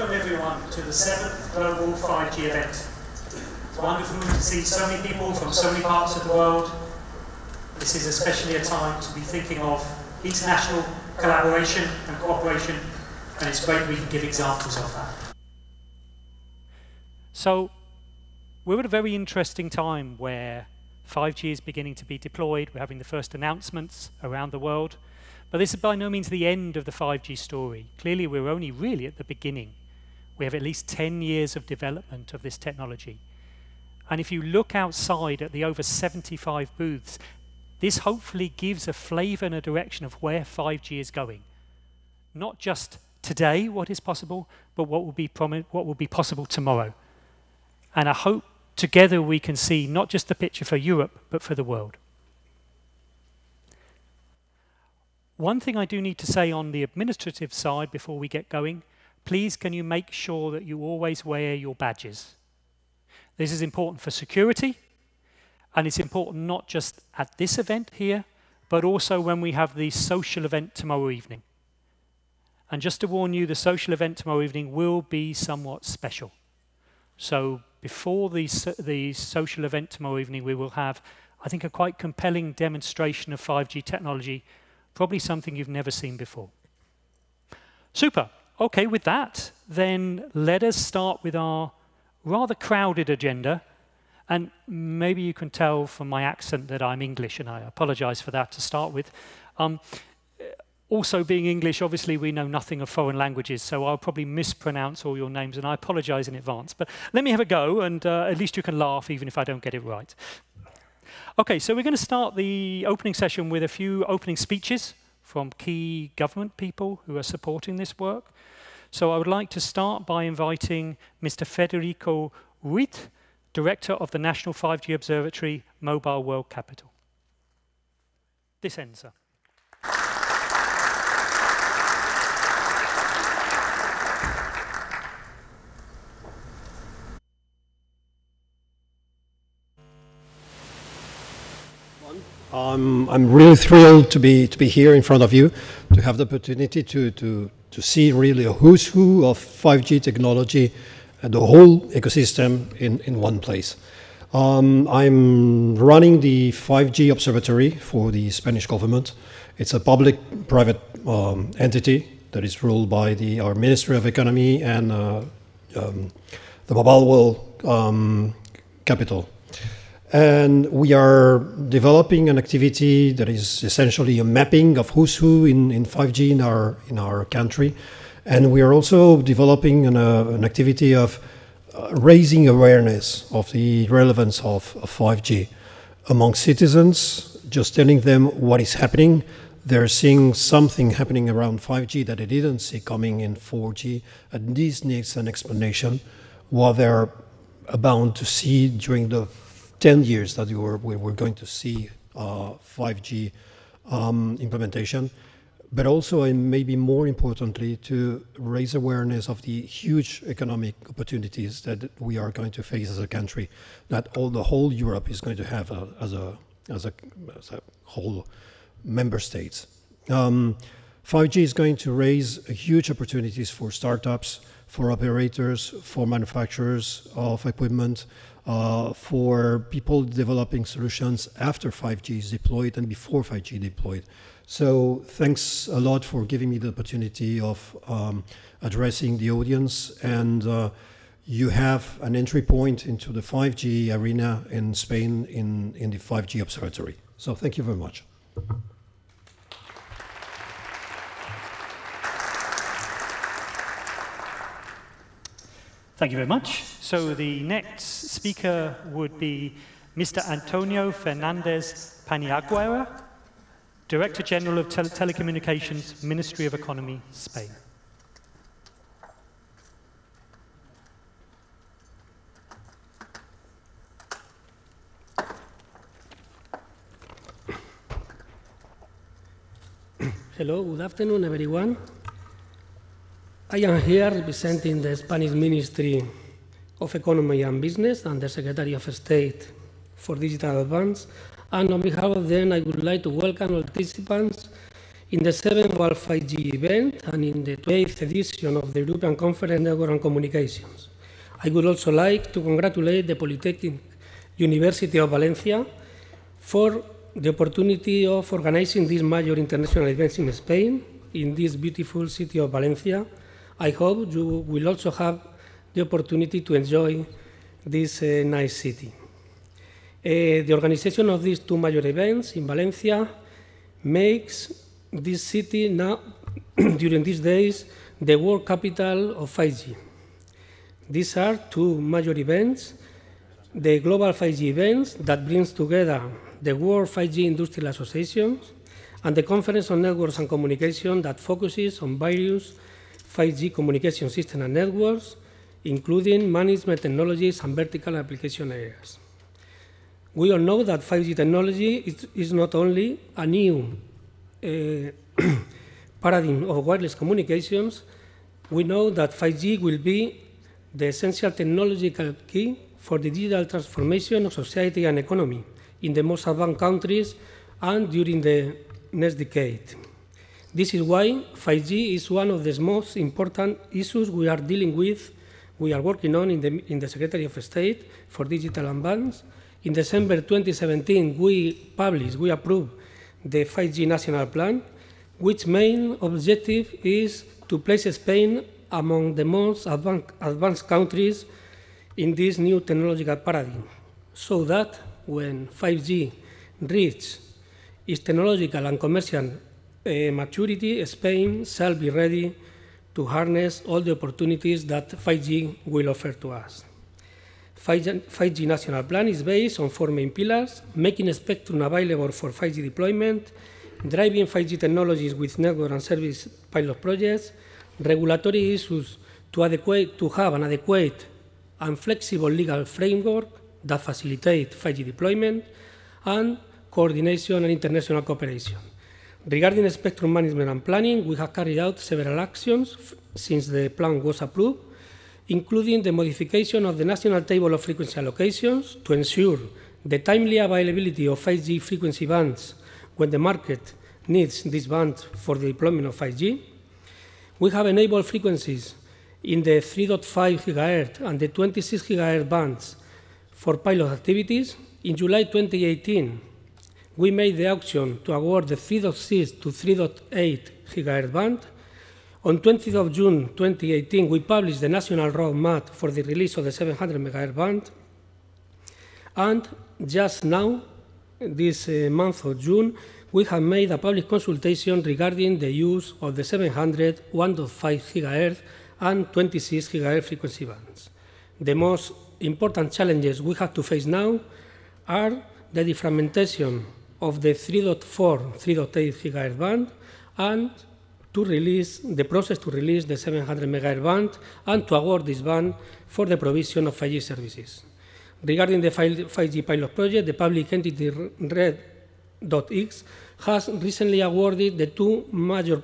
welcome everyone to the 7th Global 5G event. It's wonderful to see so many people from so many parts of the world. This is especially a time to be thinking of international collaboration and cooperation, and it's great we can give examples of that. So, we're at a very interesting time where 5G is beginning to be deployed. We're having the first announcements around the world. But this is by no means the end of the 5G story. Clearly, we're only really at the beginning. We have at least 10 years of development of this technology. And if you look outside at the over 75 booths, this hopefully gives a flavor and a direction of where 5G is going. Not just today, what is possible, but what will be possible tomorrow. And I hope together we can see not just the picture for Europe, but for the world. One thing I do need to say on the administrative side before we get going, please can you make sure that you always wear your badges. This is important for security, and it's important not just at this event here, but also when we have the social event tomorrow evening. And just to warn you, the social event tomorrow evening will be somewhat special. So before the social event tomorrow evening, we will have, I think, a quite compelling demonstration of 5G technology, probably something you've never seen before. Super. Okay, with that, then let us start with our rather crowded agenda. And maybe you can tell from my accent that I'm English, and I apologize for that to start with. Also, being English, obviously, we know nothing of foreign languages, so I'll probably mispronounce all your names, and I apologize in advance. But let me have a go, and at least you can laugh, even if I don't get it right. Okay, so we're going to start the opening session with a few opening speeches from key government people who are supporting this work. So I would like to start by inviting Mr. Federico Ruiz, Director of the National 5G Observatory, Mobile World Capital. This ends, sir. I'm really thrilled to be here in front of you, to have the opportunity to see really a who's who of 5G technology and the whole ecosystem in one place. I'm running the 5G Observatory for the Spanish government. It's a public-private entity that is ruled by our Ministry of Economy and the Mobile World Capital. And we are developing an activity that is essentially a mapping of who's who in 5G in our country. And we are also developing an activity of raising awareness of the relevance of 5G among citizens, just telling them what is happening. They're seeing something happening around 5G that they didn't see coming in 4G, and this needs an explanation, what they're about to see during the 10 years that we were going to see 5G implementation, but also, and maybe more importantly, to raise awareness of the huge economic opportunities that we are going to face as a country, that the whole Europe is going to have as a whole member states. 5G is going to raise huge opportunities for startups, for operators, for manufacturers of equipment, for people developing solutions after 5G is deployed and before 5G deployed. So thanks a lot for giving me the opportunity of addressing the audience. And you have an entry point into the 5G arena in Spain in the 5G Observatory. So thank you very much. Thank you very much. So the next speaker would be Mr. Antonio Fernandez Paniagüera, Director General of Telecommunications, Ministry of Economy, Spain. Hello, good afternoon, everyone. I am here representing the Spanish Ministry of Economy and Business and the Secretary of State for Digital Advance. And on behalf of them, I would like to welcome all participants in the 7th World 5G event and in the 28th edition of the European Conference on Network and Communications. I would also like to congratulate the Polytechnic University of Valencia for the opportunity of organizing these major international events in Spain, in this beautiful city of Valencia. I hope you will also have the opportunity to enjoy this nice city. The organization of these two major events in Valencia makes this city now, during these days, the world capital of 5G. These are two major events, the global 5G events that brings together the World 5G Industrial Associations and the Conference on Networks and Communication that focuses on various 5G communication systems and networks, including management technologies and vertical application areas. We all know that 5G technology is not only a new paradigm of wireless communications, we know that 5G will be the essential technological key for the digital transformation of society and economy in the most advanced countries and during the next decade. This is why 5G is one of the most important issues we are dealing with, we are working on in the Secretary of State for Digital Advance. In December 2017, we approved the 5G National Plan, which main objective is to place Spain among the most advanced countries in this new technological paradigm, so that when 5G reaches its technological and commercial maturity, Spain shall be ready to harness all the opportunities that 5G will offer to us. 5G National Plan is based on 4 main pillars: making spectrum available for 5G deployment, driving 5G technologies with network and service pilot projects, regulatory issues to have an adequate and flexible legal framework that facilitate 5G deployment, and coordination and international cooperation. Regarding spectrum management and planning, we have carried out several actions since the plan was approved, including the modification of the National Table of Frequency Allocations to ensure the timely availability of 5G frequency bands when the market needs these bands for the deployment of 5G. We have enabled frequencies in the 3.5 GHz and the 26 GHz bands for pilot activities. In July 2018, we made the auction to award the 3.6 to 3.8 GHz band. On 20th of June 2018, we published the national roadmap for the release of the 700 MHz band. And just now, this month of June, we have made a public consultation regarding the use of the 700, 1.5 GHz and 26 GHz frequency bands. The most important challenges we have to face now are the defragmentation of the 3.4, 3.8 GHz band and the process to release the 700 MHz band and to award this band for the provision of 5G services. Regarding the 5G pilot project, the public entity Red.X has recently awarded the 2 major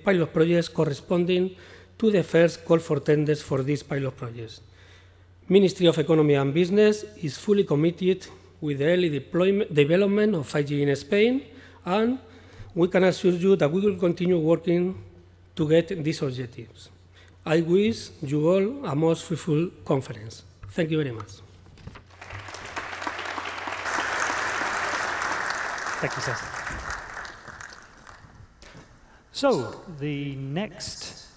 pilot projects corresponding to the first call for tenders for these pilot projects. Ministry of Economy and Business is fully committed with the early development of 5G in Spain, and we can assure you that we will continue working to get these objectives. I wish you all a most fruitful conference. Thank you very much. Thank you, sir. So, the next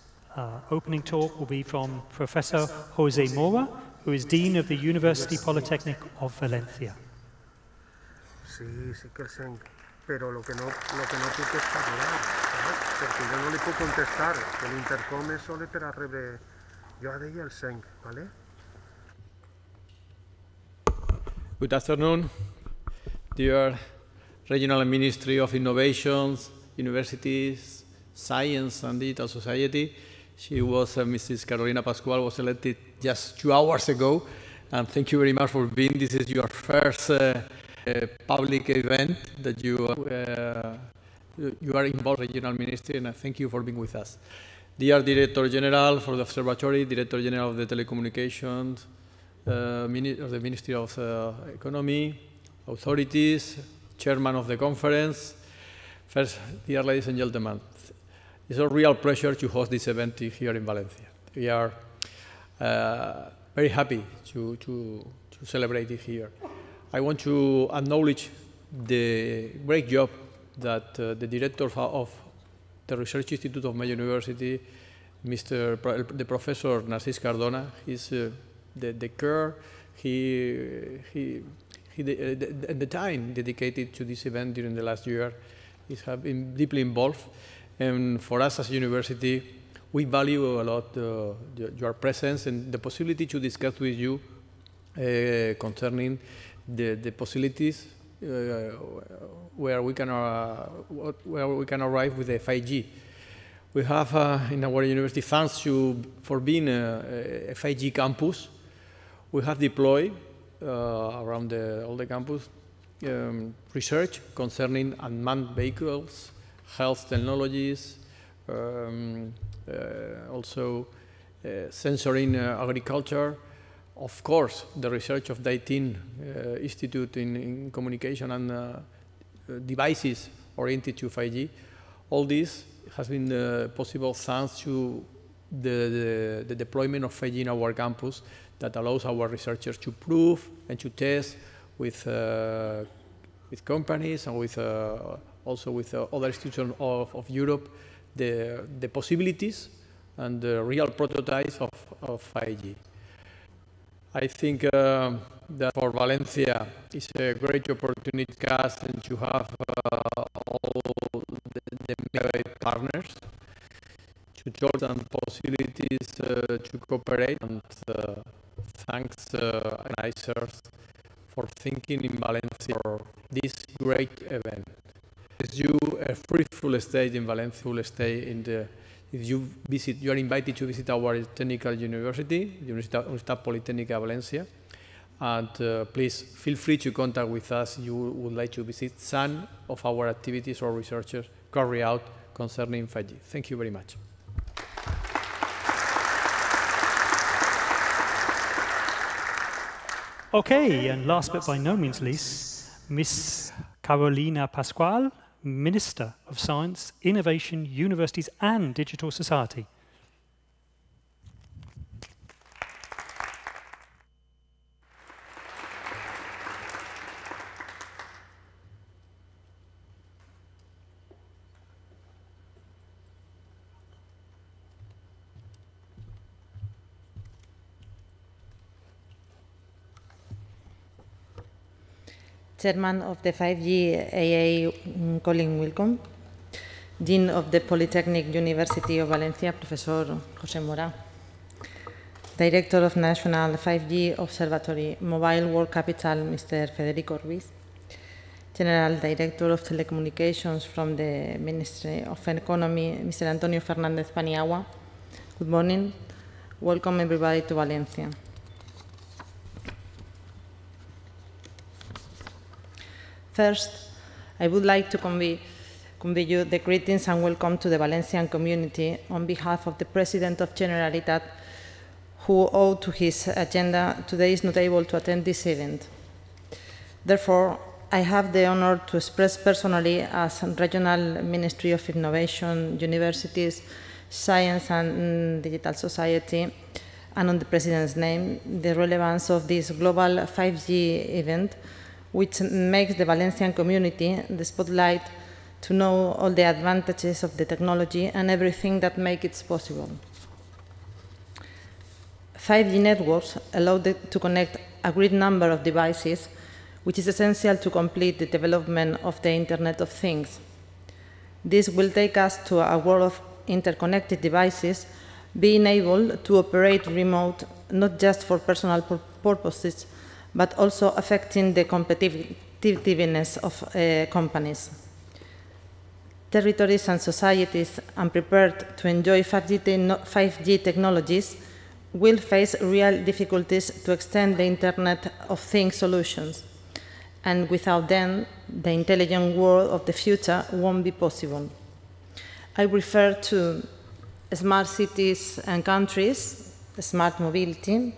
opening talk will be from Professor José Mora, who is Dean of the University Polytechnic of Valencia. Sí, sí que el SENC, pero lo que no puc és parlar, saps? Perquè jo no li puc contestar, que l'intercom és solo per a rebre... Jo deia el SENC, ¿vale? Good afternoon, dear Regional Ministry of Innovations, Universities, Science and Digital Society. She was, Mrs. Carolina Pascual was elected just 2 hours ago, and thank you very much for being. This is your first public event that you are involved in Regional Ministry, and I thank you for being with us. Dear Director General for the Observatory, Director General of the Telecommunications, of the Ministry of Economy, authorities, Chairman of the conference, First, dear ladies and gentlemen, it's a real pleasure to host this event here in Valencia. We are very happy to celebrate it here. I want to acknowledge the great job that the director of the Research Institute of my university, the Professor Narcís Cardona, the care and the time dedicated to this event during the last year. He has been deeply involved, and for us as a university, we value a lot your presence and the possibility to discuss with you concerning the possibilities where we can arrive with the 5G. We have in our university thanks for being a 5G campus. We have deployed around all the campus research concerning unmanned vehicles, health technologies, also sensoring agriculture. Of course, the research of the 18 Institute in Communication and devices oriented to 5G. All this has been possible thanks to the deployment of 5G in our campus that allows our researchers to prove and to test with companies and also with other institutions of Europe the possibilities and the real prototypes of 5G. I think that for Valencia it's a great opportunity and to have all the partners to join some possibilities to cooperate, and thanks organizers for thinking in Valencia for this great event. As you a fruitful stay in Valencia, will stay in the. If you visit, you are invited to visit our technical university, Universitat Politécnica Valencia, and please feel free to contact with us. You would like to visit some of our activities or researchers carry out concerning 5G. Thank you very much. Okay, and last but by no means least, Miss Carolina Pascual, Minister of Science, Innovation, Universities and Digital Society. Chairman of the 5G AA, Colin Wilcombe, Dean of the Polytechnic University of Valencia, Professor José Mora, Director of National 5G Observatory Mobile World Capital, Mr. Federico Ruiz, General Director of Telecommunications from the Ministry of Economy, Mr. Antonio Fernández Paniagua. Good morning. Welcome everybody to Valencia. First, I would like to convey you the greetings and welcome to the Valencian community on behalf of the President of Generalitat, who, owing to his agenda, today is not able to attend this event. Therefore, I have the honor to express personally, as Regional Ministry of Innovation, Universities, Science and Digital Society, and on the President's name, the relevance of this global 5G event, which makes the Valencian community the spotlight to know all the advantages of the technology and everything that makes it possible. 5G networks allow to connect a great number of devices, which is essential to complete the development of the Internet of Things. This will take us to a world of interconnected devices, being able to operate remote, not just for personal purposes, but also affecting the competitiveness of companies. Territories and societies unprepared to enjoy 5G technologies will face real difficulties to extend the Internet of Things solutions, and without them, the intelligent world of the future won't be possible. I refer to smart cities and countries, smart mobility,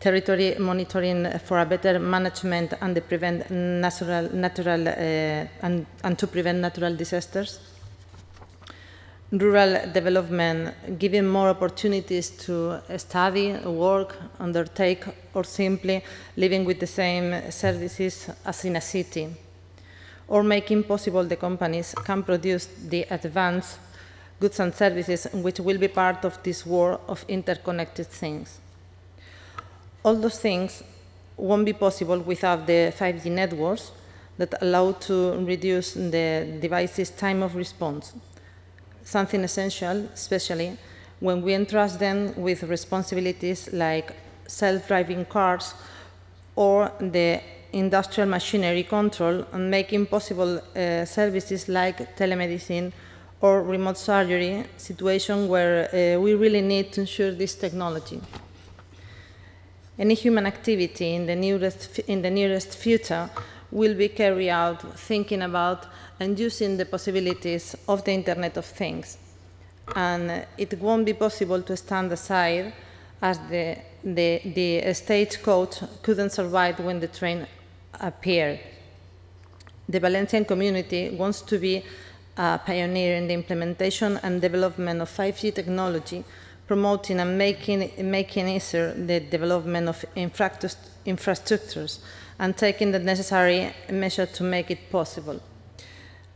territory monitoring for a better management and to prevent natural disasters. Rural development, giving more opportunities to study, work, undertake, or simply living with the same services as in a city. Or making possible the companies can produce the advanced goods and services which will be part of this world of interconnected things. All those things won't be possible without the 5G networks that allow to reduce the device's time of response, something essential, especially when we entrust them with responsibilities like self-driving cars or the industrial machinery control, and making possible services like telemedicine or remote surgery, situation where we really need to ensure this technology. Any human activity in the nearest future will be carried out thinking about and using the possibilities of the Internet of Things. And it won't be possible to stand aside as the stagecoach couldn't survive when the train appeared. The Valencian community wants to be a pioneer in the implementation and development of 5G technology, promoting and making easier the development of infrastructures and taking the necessary measures to make it possible.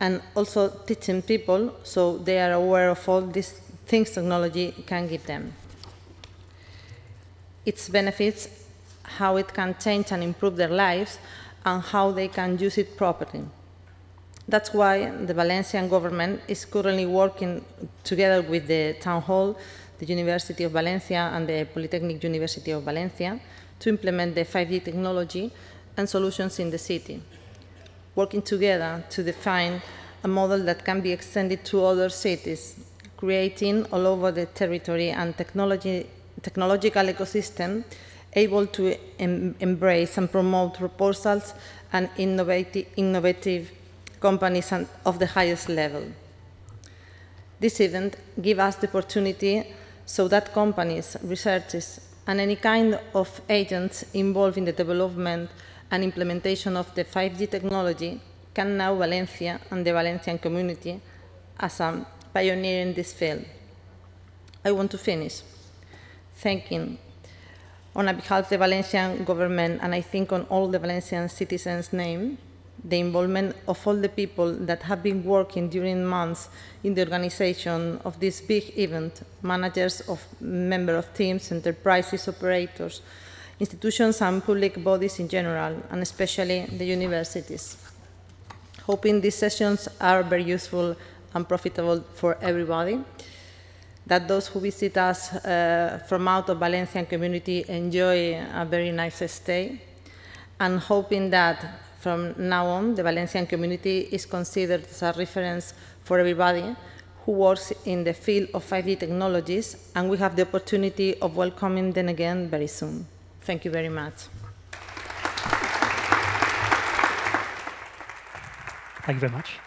And also teaching people so they are aware of all these things technology can give them. Its benefits, how it can change and improve their lives, and how they can use it properly. That's why the Valencian government is currently working together with the Town Hall, the University of Valencia, and the Polytechnic University of Valencia to implement the 5G technology and solutions in the city, working together to define a model that can be extended to other cities, creating all over the territory and technological ecosystem able to embrace and promote proposals and innovative companies of the highest level. This event gives us the opportunity so that companies, researchers, and any kind of agents involved in the development and implementation of the 5G technology can know Valencia and the Valencian community as a pioneer in this field. I want to finish thanking, on behalf of the Valencian government, and I think on all the Valencian citizens' name, the involvement of all the people that have been working during months in the organization of this big event, managers of members of teams, enterprises, operators, institutions and public bodies in general, and especially the universities. Hoping these sessions are very useful and profitable for everybody, that those who visit us from out of Valencian community enjoy a very nice stay, and hoping that from now on the Valencian community is considered as a reference for everybody who works in the field of 5G technologies, and we have the opportunity of welcoming them again very soon. Thank you very much. Thank you very much.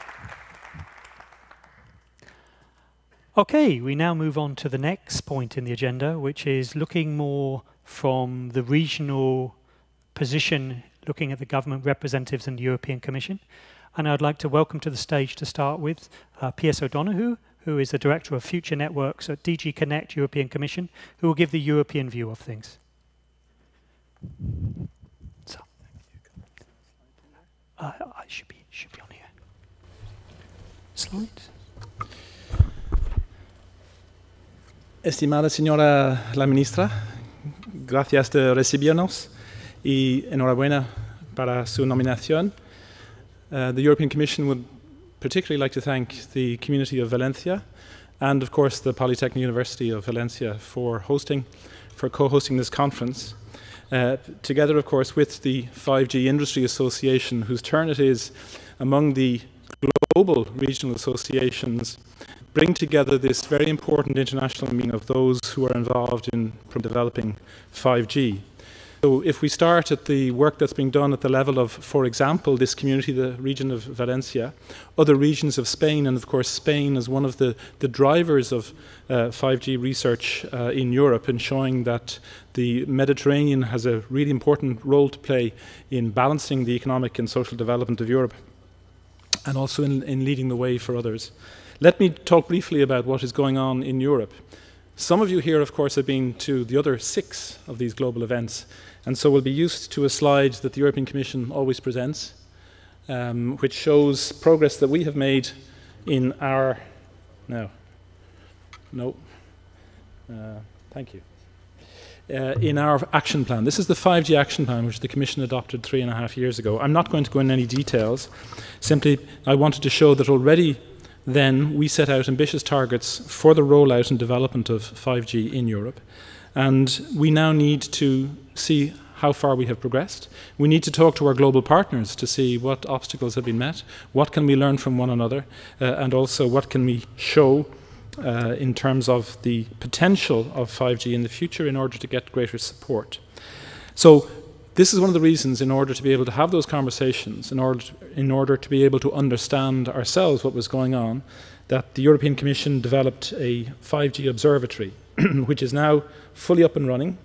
Okay, we now move on to the next point in the agenda, which is looking more from the regional position, looking at the government representatives and the European Commission. And I'd like to welcome to the stage to start with Piers O'Donoghue, who is the Director of Future Networks at DG Connect European Commission, who will give the European view of things. So, I should be on here. Slides. Estimada señora la ministra, gracias de recibirnos y enhorabuena para su nominación. The European Commission would particularly like to thank the community of Valencia and, of course, the Polytechnic University of Valencia for co-hosting this conference, together, of course, with the 5G Industry Association, whose turn it is among the global regional associations, bring together this very important international meeting of those who are involved in developing 5G. So if we start at the work that's being done at the level of, for example, this community, the region of Valencia, other regions of Spain, and of course Spain is one of the drivers of 5G research in Europe, in showing that the Mediterranean has a really important role to play in balancing the economic and social development of Europe, and also in leading the way for others. Let me talk briefly about what is going on in Europe. Some of you here, of course, have been to the other 6 of these global events, and so will be used to a slide that the European Commission always presents, which shows progress that we have made in our... thank you. In our action plan. This is the 5G action plan, which the Commission adopted 3.5 years ago. I'm not going to go into any details. Simply, I wanted to show that already then we set out ambitious targets for the rollout and development of 5G in Europe. And we now need to see how far we have progressed. We need to talk to our global partners to see what obstacles have been met, what can we learn from one another, and also what can we show in terms of the potential of 5G in the future in order to get greater support. So this is one of the reasons, in order to be able to have those conversations, in order to be able to understand ourselves what was going on, that the European Commission developed a 5G observatory, which is now fully up and running.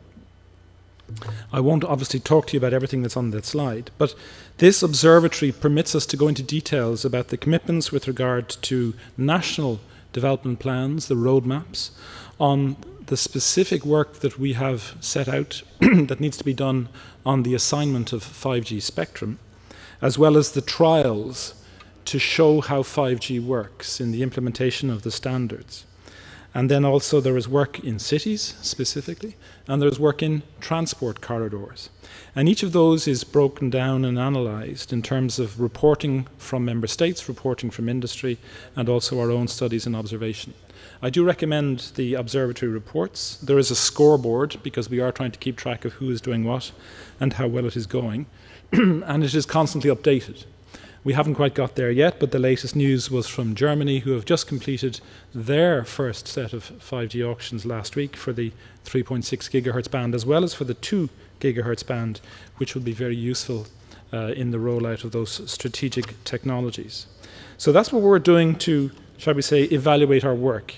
I won't obviously talk to you about everything that's on that slide, but this observatory permits us to go into details about the commitments with regard to national development plans, the roadmaps, on the specific work that we have set out that needs to be done on the assignment of 5G spectrum, as well as the trials to show how 5G works in the implementation of the standards. And then also there is work in cities specifically, and there's work in transport corridors. And each of those is broken down and analysed in terms of reporting from member states, reporting from industry, and also our own studies and observation. I do recommend the observatory reports. There is a scoreboard, because we are trying to keep track of who is doing what and how well it is going, and it is constantly updated. We haven't quite got there yet, but the latest news was from Germany, who have just completed their first set of 5G auctions last week for the 3.6 gigahertz band, as well as for the 2 gigahertz band, which will be very useful in the rollout of those strategic technologies. So that's what we're doing to, shall we say, evaluate our work.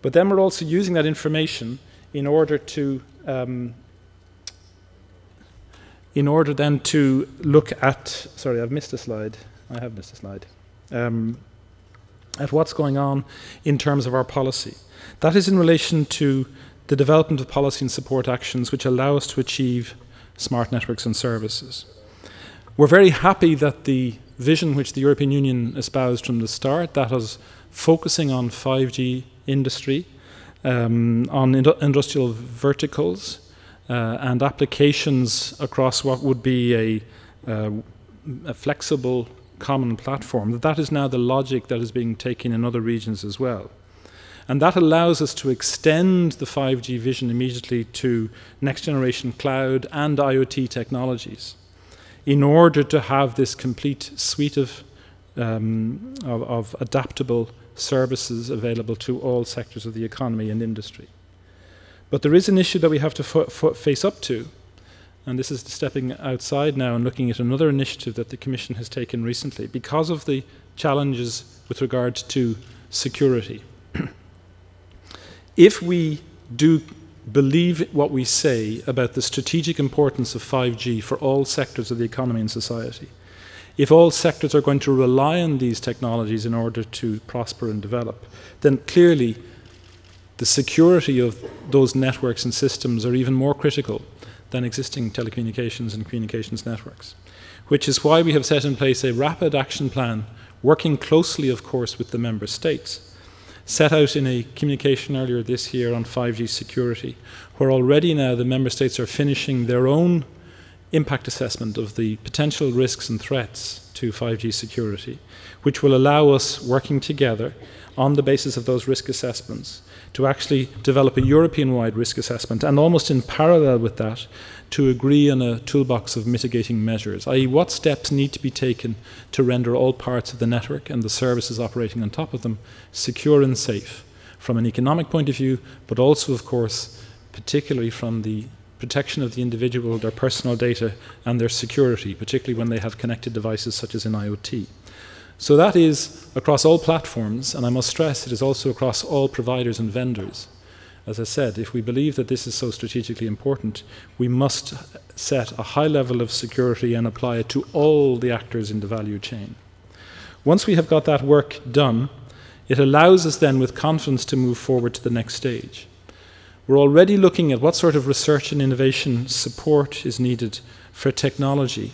But then we're also using that information in order to then to look at, sorry, I've missed a slide. I have missed a slide. At what's going on in terms of our policy. That is in relation to the development of policy and support actions which allow us to achieve smart networks and services. We're very happy that the vision which the European Union espoused from the start, that is focusing on 5G industry, on industrial verticals, and applications across what would be a flexible common platform, that is now the logic that is being taken in other regions as well. And that allows us to extend the 5G vision immediately to next generation cloud and IoT technologies in order to have this complete suite of adaptable services available to all sectors of the economy and industry. But there is an issue that we have to face up to, and this is stepping outside now and looking at another initiative that the Commission has taken recently because of the challenges with regard to security. If we do believe what we say about the strategic importance of 5G for all sectors of the economy and society, if all sectors are going to rely on these technologies in order to prosper and develop, then clearly the security of those networks and systems are even more critical than existing telecommunications and communications networks, which is why we have set in place a rapid action plan, working closely, of course, with the member states, set out in a communication earlier this year on 5G security, where already now the member states are finishing their own impact assessment of the potential risks and threats to 5G security, which will allow us, working together on the basis of those risk assessments, to actually develop a European-wide risk assessment, and almost in parallel with that, to agree on a toolbox of mitigating measures, i.e. what steps need to be taken to render all parts of the network and the services operating on top of them secure and safe from an economic point of view, but also, of course, particularly from the protection of the individual, their personal data, and their security, particularly when they have connected devices such as in IoT. So that is across all platforms, and I must stress it is also across all providers and vendors. As I said, if we believe that this is so strategically important, we must set a high level of security and apply it to all the actors in the value chain. Once we have got that work done, it allows us then with confidence to move forward to the next stage. We're already looking at what sort of research and innovation support is needed for technology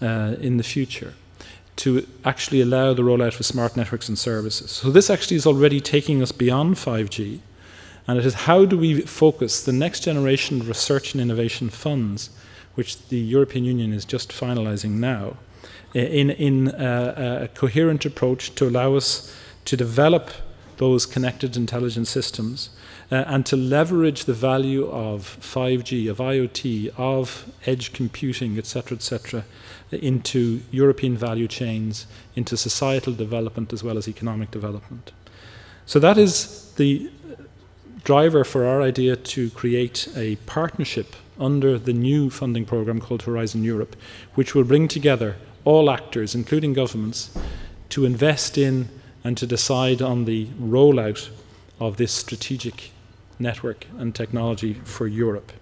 in the future to actually allow the rollout of smart networks and services. So this actually is already taking us beyond 5G, and it is how do we focus the next generation research and innovation funds, which the European Union is just finalizing now, in a coherent approach to allow us to develop those connected intelligent systems and to leverage the value of 5G, of IoT, of edge computing, etc., into European value chains, into societal development as well as economic development. So that is the driver for our idea to create a partnership under the new funding program called Horizon Europe, which will bring together all actors, including governments, to invest in and to decide on the rollout of this strategic network and technology for Europe.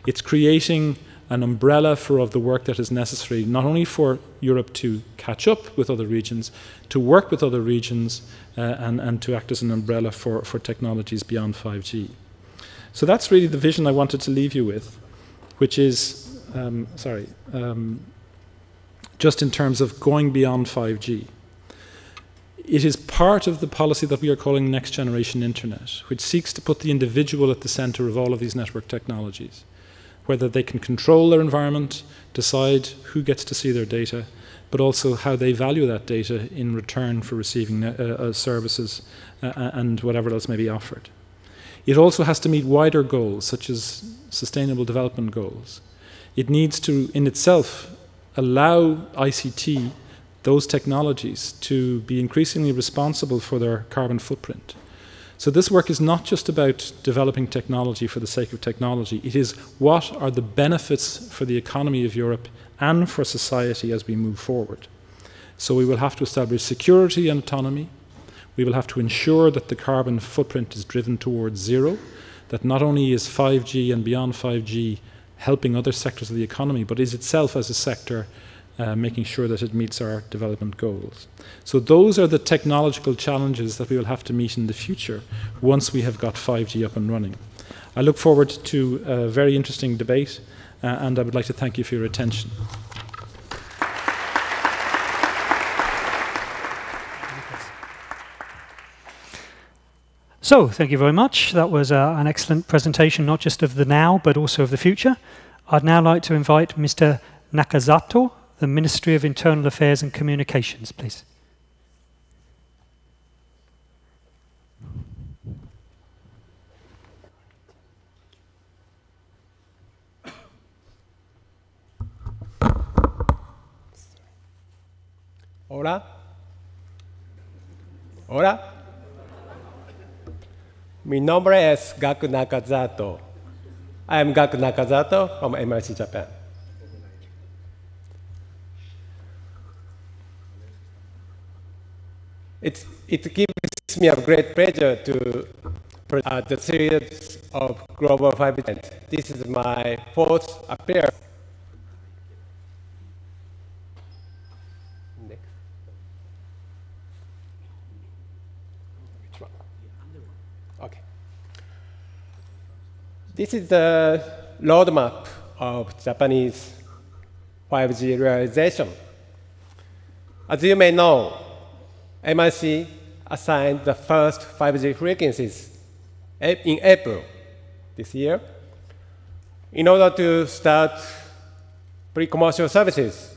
It's creating an umbrella of the work that is necessary, not only for Europe to catch up with other regions, to work with other regions, and to act as an umbrella for technologies beyond 5G. So that's really the vision I wanted to leave you with, which is, just in terms of going beyond 5G. It is part of the policy that we are calling Next Generation Internet, which seeks to put the individual at the center of all of these network technologies, whether they can control their environment, decide who gets to see their data, but also how they value that data in return for receiving services and whatever else may be offered. It also has to meet wider goals, such as sustainable development goals. It needs to, in itself, allow ICT, those technologies, to be increasingly responsible for their carbon footprint. So this work is not just about developing technology for the sake of technology. It is what are the benefits for the economy of Europe and for society as we move forward. So we will have to establish security and autonomy. We will have to ensure that the carbon footprint is driven towards zero, that not only is 5G and beyond 5G helping other sectors of the economy, but is itself as a sector making sure that it meets our development goals. So those are the technological challenges that we will have to meet in the future once we have got 5G up and running. I look forward to a very interesting debate, and I would like to thank you for your attention. So, thank you very much. That was an excellent presentation, not just of the now, but also of the future. I'd now like to invite Mr. Nakazato, the Ministry of Internal Affairs and Communications, please. Hola. Hola. Mi nombre es Gaku Nakazato. I am Gaku Nakazato from MIC Japan. It gives me a great pleasure to present the series of Global 5 events. This is my fourth appearance. Okay. This is the roadmap of Japanese 5G realization. As you may know, MIC assigned the first 5G frequencies in April this year in order to start pre-commercial services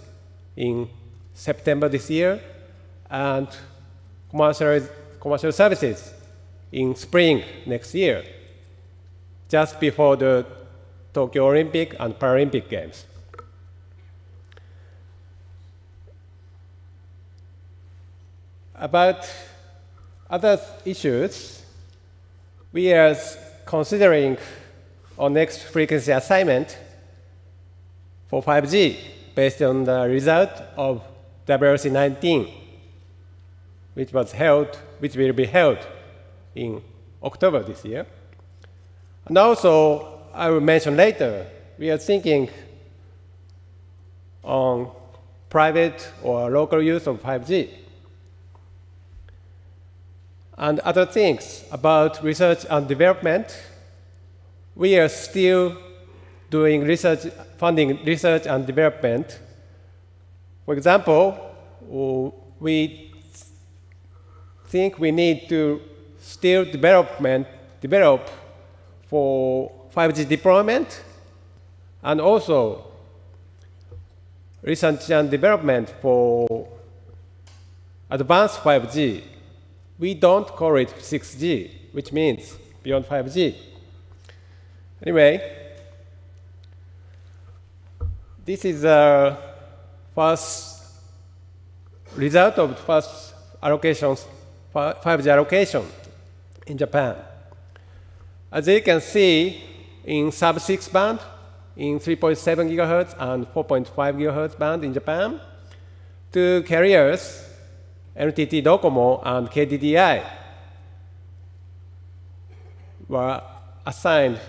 in September this year and commercial services in spring next year, just before the Tokyo Olympic and Paralympic Games. About other issues, we are considering our next frequency assignment for 5G based on the result of WRC19, which will be held in October this year. And also, I will mention later, we are thinking on private or local use of 5G. And other things about research and development, we are still doing research, funding research and development. For example, we think we need to still develop for 5G deployment, and also research and development for advanced 5G. We don't call it 6G, which means beyond 5G. Anyway, this is the first result of the first allocations, 5G allocation in Japan. As you can see, in sub-6 band, in 3.7 gigahertz and 4.5 gigahertz band in Japan, two carriers, NTT Docomo and KDDI, were assigned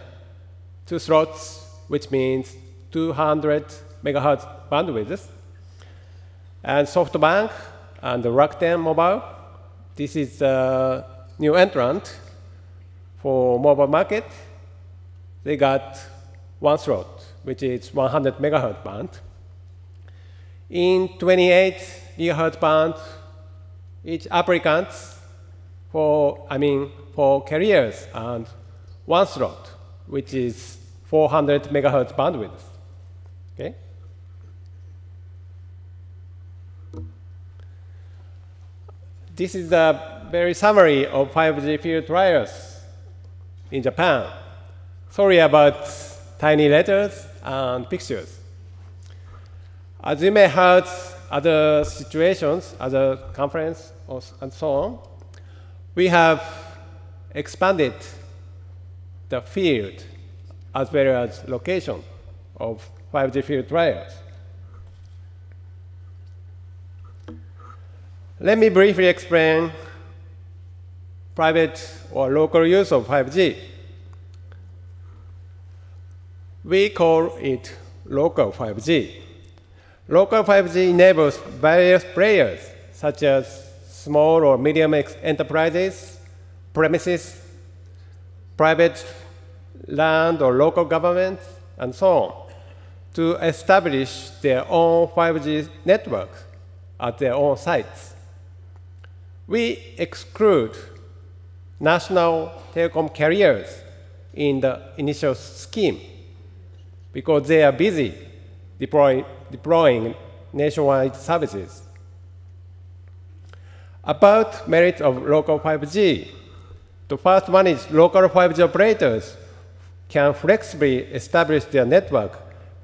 2 slots, which means 200 megahertz bandwidth. And SoftBank and Rakuten Mobile, this is a new entrant for mobile market. They got 1 slot, which is 100 megahertz band. In 28 gigahertz band, each applicant for carriers and 1 slot, which is 400 megahertz bandwidth. Okay. This is a very summary of 5G field trials in Japan. Sorry about tiny letters and pictures. As you may have heard other situations, other conferences, and so on, we have expanded the field as well as location of 5G field trials. Let me briefly explain private or local use of 5G. We call it local 5G. Local 5G enables various players, such as small or medium enterprises, premises, private land or local governments, and so on, to establish their own 5G networks at their own sites. We exclude national telecom carriers in the initial scheme because they are busy deploying nationwide services. About merit of local 5G, the first one is local 5G operators can flexibly establish their network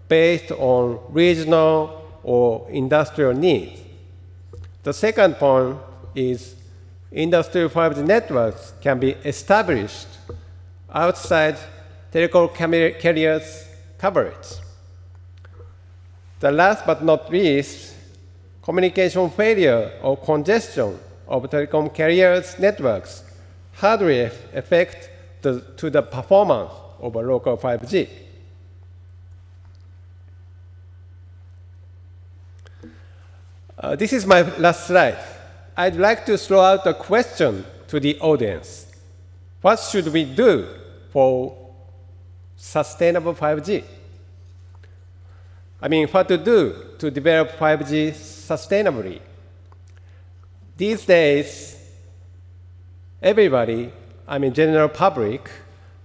based on regional or industrial needs. The second point is industrial 5G networks can be established outside telecom carriers' coverage. The last but not least, communication failure or congestion of telecom carriers' networks hardly affect to the performance of a local 5G. This is my last slide. I'd like to throw out a question to the audience. What should we do for sustainable 5G? What to do to develop 5G sustainably? These days, everybody, general public,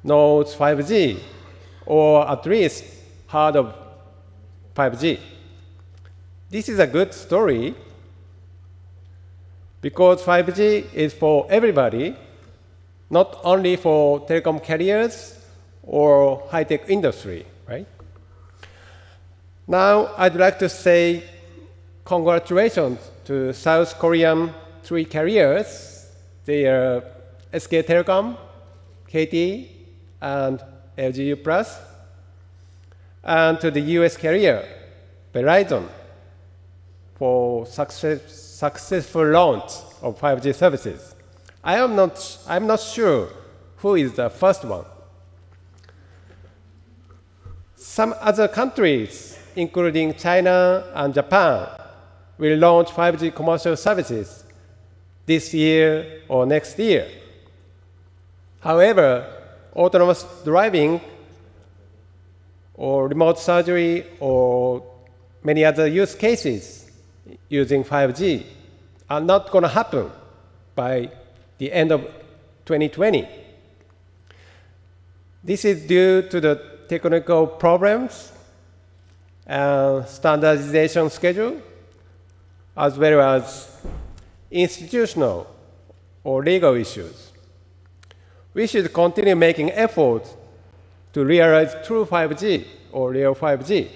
knows 5G, or at least heard of 5G. This is a good story, because 5G is for everybody, not only for telecom carriers or high-tech industry, right? Now, I'd like to say congratulations to South Korean 3 carriers. They are SK Telecom, KT, and LGU+, and to the US carrier, Verizon for successful launch of 5G services. I'm not sure who is the first one. Some other countries, including China and Japan, will launch 5G commercial services this year or next year. However, autonomous driving or remote surgery or many other use cases using 5G are not going to happen by the end of 2020. This is due to the technical problems and standardization schedule, as well as institutional or legal issues. We should continue making efforts to realize true 5G or real 5G,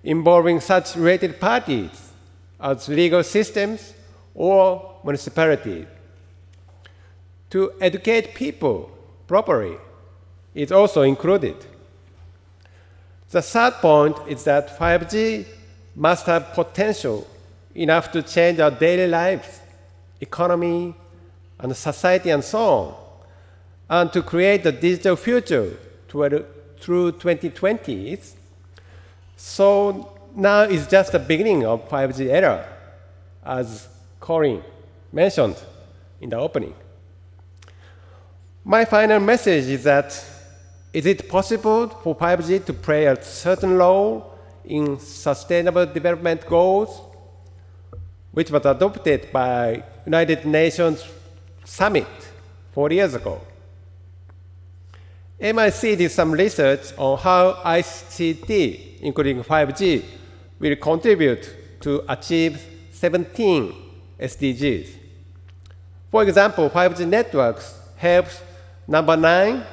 involving such related parties as legal systems or municipalities. To educate people properly is also included. The third point is that 5G must have potential enough to change our daily lives, economy, and society, and so on, and to create a digital future through 2020s. So now is just the beginning of 5G era, as Corinne mentioned in the opening. My final message is that is it possible for 5G to play a certain role in Sustainable Development Goals, which was adopted by United Nations Summit 4 years ago? MIC did some research on how ICT, including 5G, will contribute to achieve 17 SDGs. For example, 5G networks helps number 9,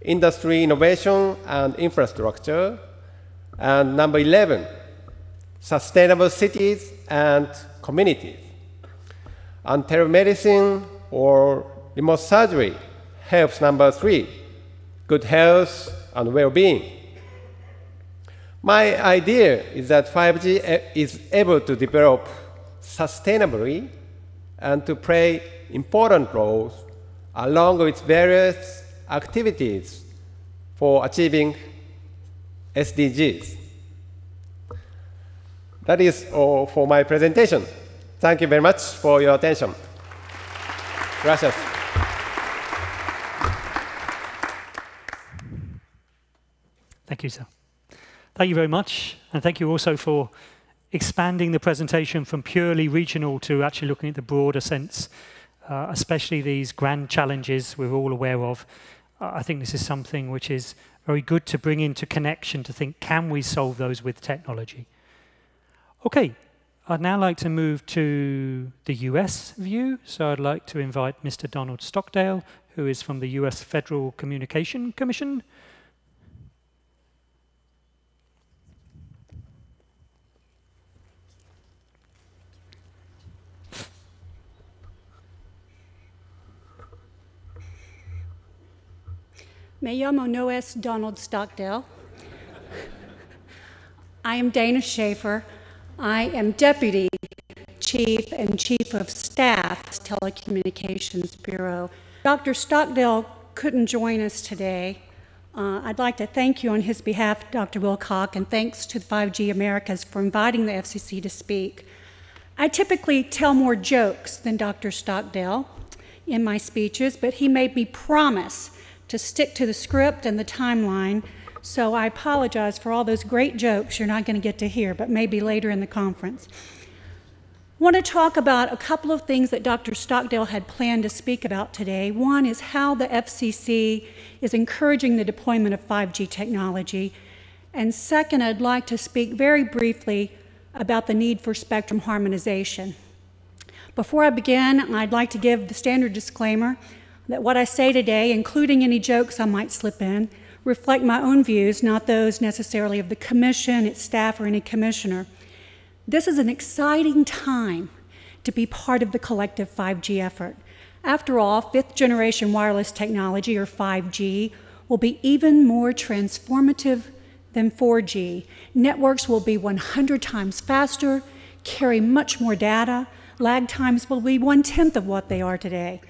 industry innovation and infrastructure, and number 11, sustainable cities and communities. And telemedicine or remote surgery helps number 3, good health and well-being. My idea is that 5G is able to develop sustainably and to play important roles along with various activities for achieving SDGs. That is all for my presentation. Thank you very much for your attention. Gracias. Thank you, sir. Thank you very much, and thank you also for expanding the presentation from purely regional to actually looking at the broader sense, especially these grand challenges we're all aware of. I think this is something which is very good to bring into connection to think, can we solve those with technology? Okay, I'd now like to move to the US view. So I'd like to invite Mr. Donald Stockdale, who is from the US Federal Communication Commission. Me llamo no es Donald Stockdale. I am Dana Schaefer. I am Deputy Chief and Chief of Staff, Telecommunications Bureau. Dr. Stockdale couldn't join us today. I'd like to thank you on his behalf, Dr. Wilcock, and thanks to 5G Americas for inviting the FCC to speak. I typically tell more jokes than Dr. Stockdale in my speeches, but he made me promise to stick to the script and the timeline, so I apologize for all those great jokes you're not going to get to hear, but maybe later in the conference. I want to talk about a couple of things that Dr. Stockdale had planned to speak about today. One is how the FCC is encouraging the deployment of 5G technology, and second, I'd like to speak very briefly about the need for spectrum harmonization. Before I begin, I'd like to give the standard disclaimer that what I say today, including any jokes I might slip in, reflect my own views, not those necessarily of the Commission, its staff, or any commissioner. This is an exciting time to be part of the collective 5G effort. After all, fifth-generation wireless technology, or 5G, will be even more transformative than 4G. Networks will be 100 times faster, carry much more data. Lag times will be 1/10 of what they are today.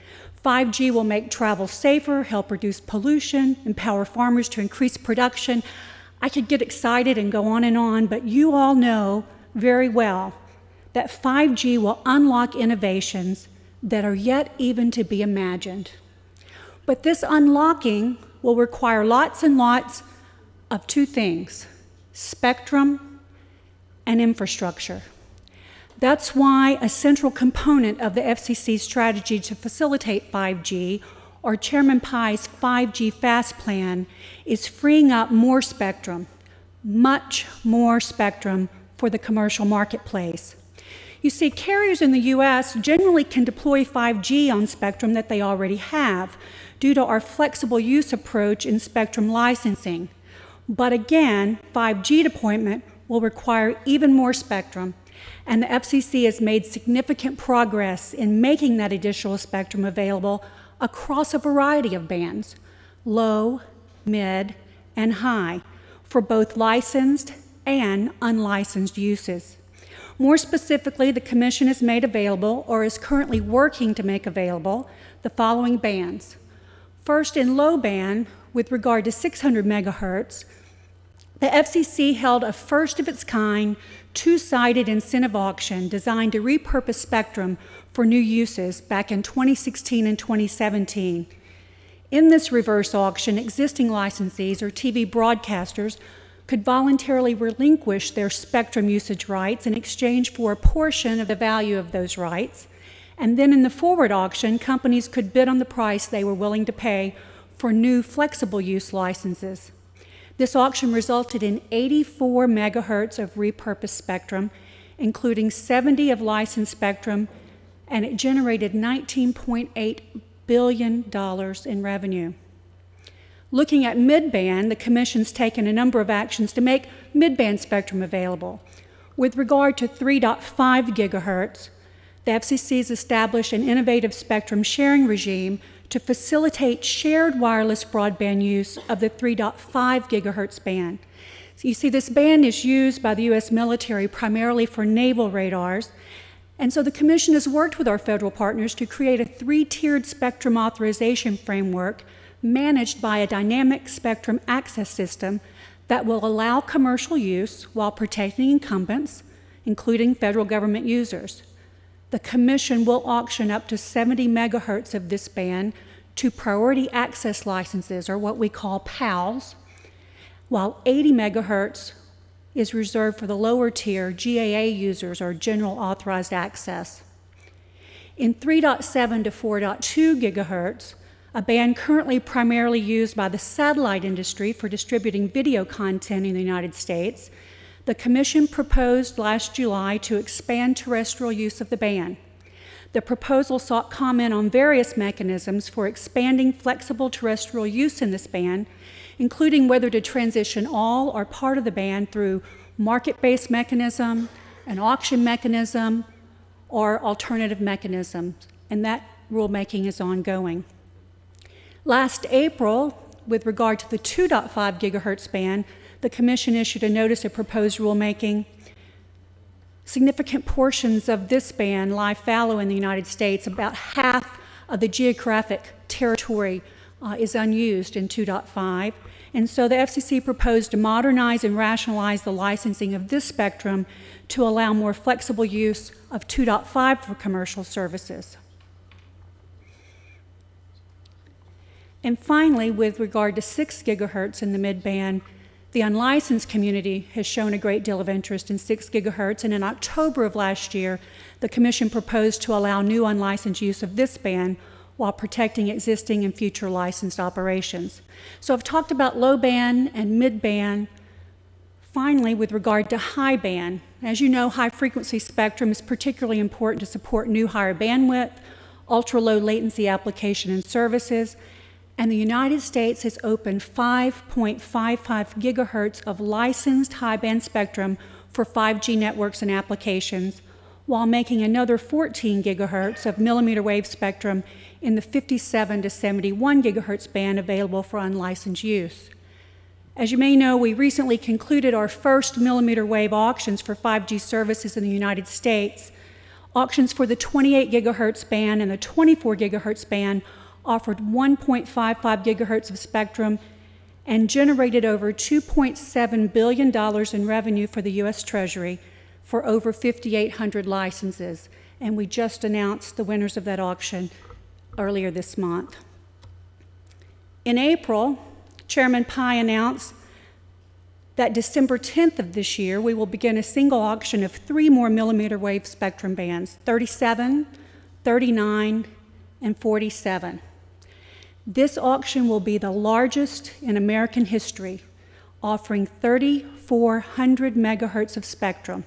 5G will make travel safer, help reduce pollution, empower farmers to increase production. I could get excited and go on, but you all know very well that 5G will unlock innovations that are yet even to be imagined. But this unlocking will require lots and lots of two things: spectrum and infrastructure. That's why a central component of the FCC's strategy to facilitate 5G, or Chairman Pai's 5G Fast Plan, is freeing up more spectrum, much more spectrum for the commercial marketplace. You see, carriers in the US generally can deploy 5G on spectrum that they already have due to our flexible use approach in spectrum licensing. But again, 5G deployment will require even more spectrum, and the FCC has made significant progress in making that additional spectrum available across a variety of bands, low, mid, and high, for both licensed and unlicensed uses. More specifically, the Commission has made available, or is currently working to make available, the following bands. First, in low band, with regard to 600 megahertz, the FCC held a first-of-its-kind, two-sided incentive auction designed to repurpose spectrum for new uses back in 2016 and 2017. In this reverse auction, existing licensees or TV broadcasters could voluntarily relinquish their spectrum usage rights in exchange for a portion of the value of those rights. And then in the forward auction, companies could bid on the price they were willing to pay for new flexible use licenses. This auction resulted in 84 megahertz of repurposed spectrum, including 70 of licensed spectrum, and it generated $19.8 billion in revenue. Looking at mid-band, the Commission's taken a number of actions to make mid-band spectrum available. With regard to 3.5 gigahertz, the FCC has established an innovative spectrum sharing regime to facilitate shared wireless broadband use of the 3.5 gigahertz band. So you see, this band is used by the U.S. military primarily for naval radars, and so the Commission has worked with our federal partners to create a three-tiered spectrum authorization framework managed by a dynamic spectrum access system that will allow commercial use while protecting incumbents, including federal government users. The Commission will auction up to 70 megahertz of this band to priority access licenses, or what we call PALs, while 80 megahertz is reserved for the lower tier GAA users, or general authorized access. In 3.7 to 4.2 gigahertz, a band currently primarily used by the satellite industry for distributing video content in the United States, the Commission proposed last July to expand terrestrial use of the band. The proposal sought comment on various mechanisms for expanding flexible terrestrial use in this band, including whether to transition all or part of the band through market-based mechanism, an auction mechanism, or alternative mechanisms, and that rulemaking is ongoing. Last April, with regard to the 2.5 gigahertz band, the Commission issued a notice of proposed rulemaking. Significant portions of this band lie fallow in the United States. About half of the geographic territory is unused in 2.5. And so the FCC proposed to modernize and rationalize the licensing of this spectrum to allow more flexible use of 2.5 for commercial services. And finally, with regard to 6 gigahertz in the mid-band, the unlicensed community has shown a great deal of interest in 6 gigahertz, and in October of last year, the Commission proposed to allow new unlicensed use of this band while protecting existing and future licensed operations. So I've talked about low band and mid band. Finally, with regard to high band, as you know, high frequency spectrum is particularly important to support new higher bandwidth, ultra low latency application and services, and the United States has opened 5.55 gigahertz of licensed high-band spectrum for 5G networks and applications, while making another 14 gigahertz of millimeter wave spectrum in the 57 to 71 gigahertz band available for unlicensed use. As you may know, we recently concluded our first millimeter wave auctions for 5G services in the United States. Auctions for the 28 gigahertz band and the 24 gigahertz band offered 1.55 gigahertz of spectrum and generated over $2.7 billion in revenue for the U.S. Treasury for over 5,800 licenses. And we just announced the winners of that auction earlier this month. In April, Chairman Pai announced that December 10th of this year, we will begin a single auction of 3 more millimeter wave spectrum bands, 37, 39, and 47. This auction will be the largest in American history, offering 3,400 megahertz of spectrum.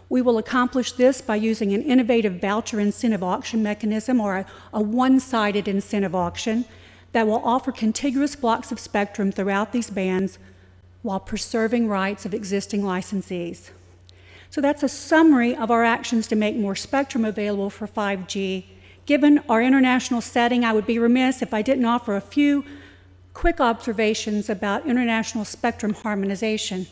We will accomplish this by using an innovative voucher incentive auction mechanism, or a one-sided incentive auction, that will offer contiguous blocks of spectrum throughout these bands while preserving rights of existing licensees. So that's a summary of our actions to make more spectrum available for 5G. Given our international setting, I would be remiss if I didn't offer a few quick observations about international spectrum harmonization.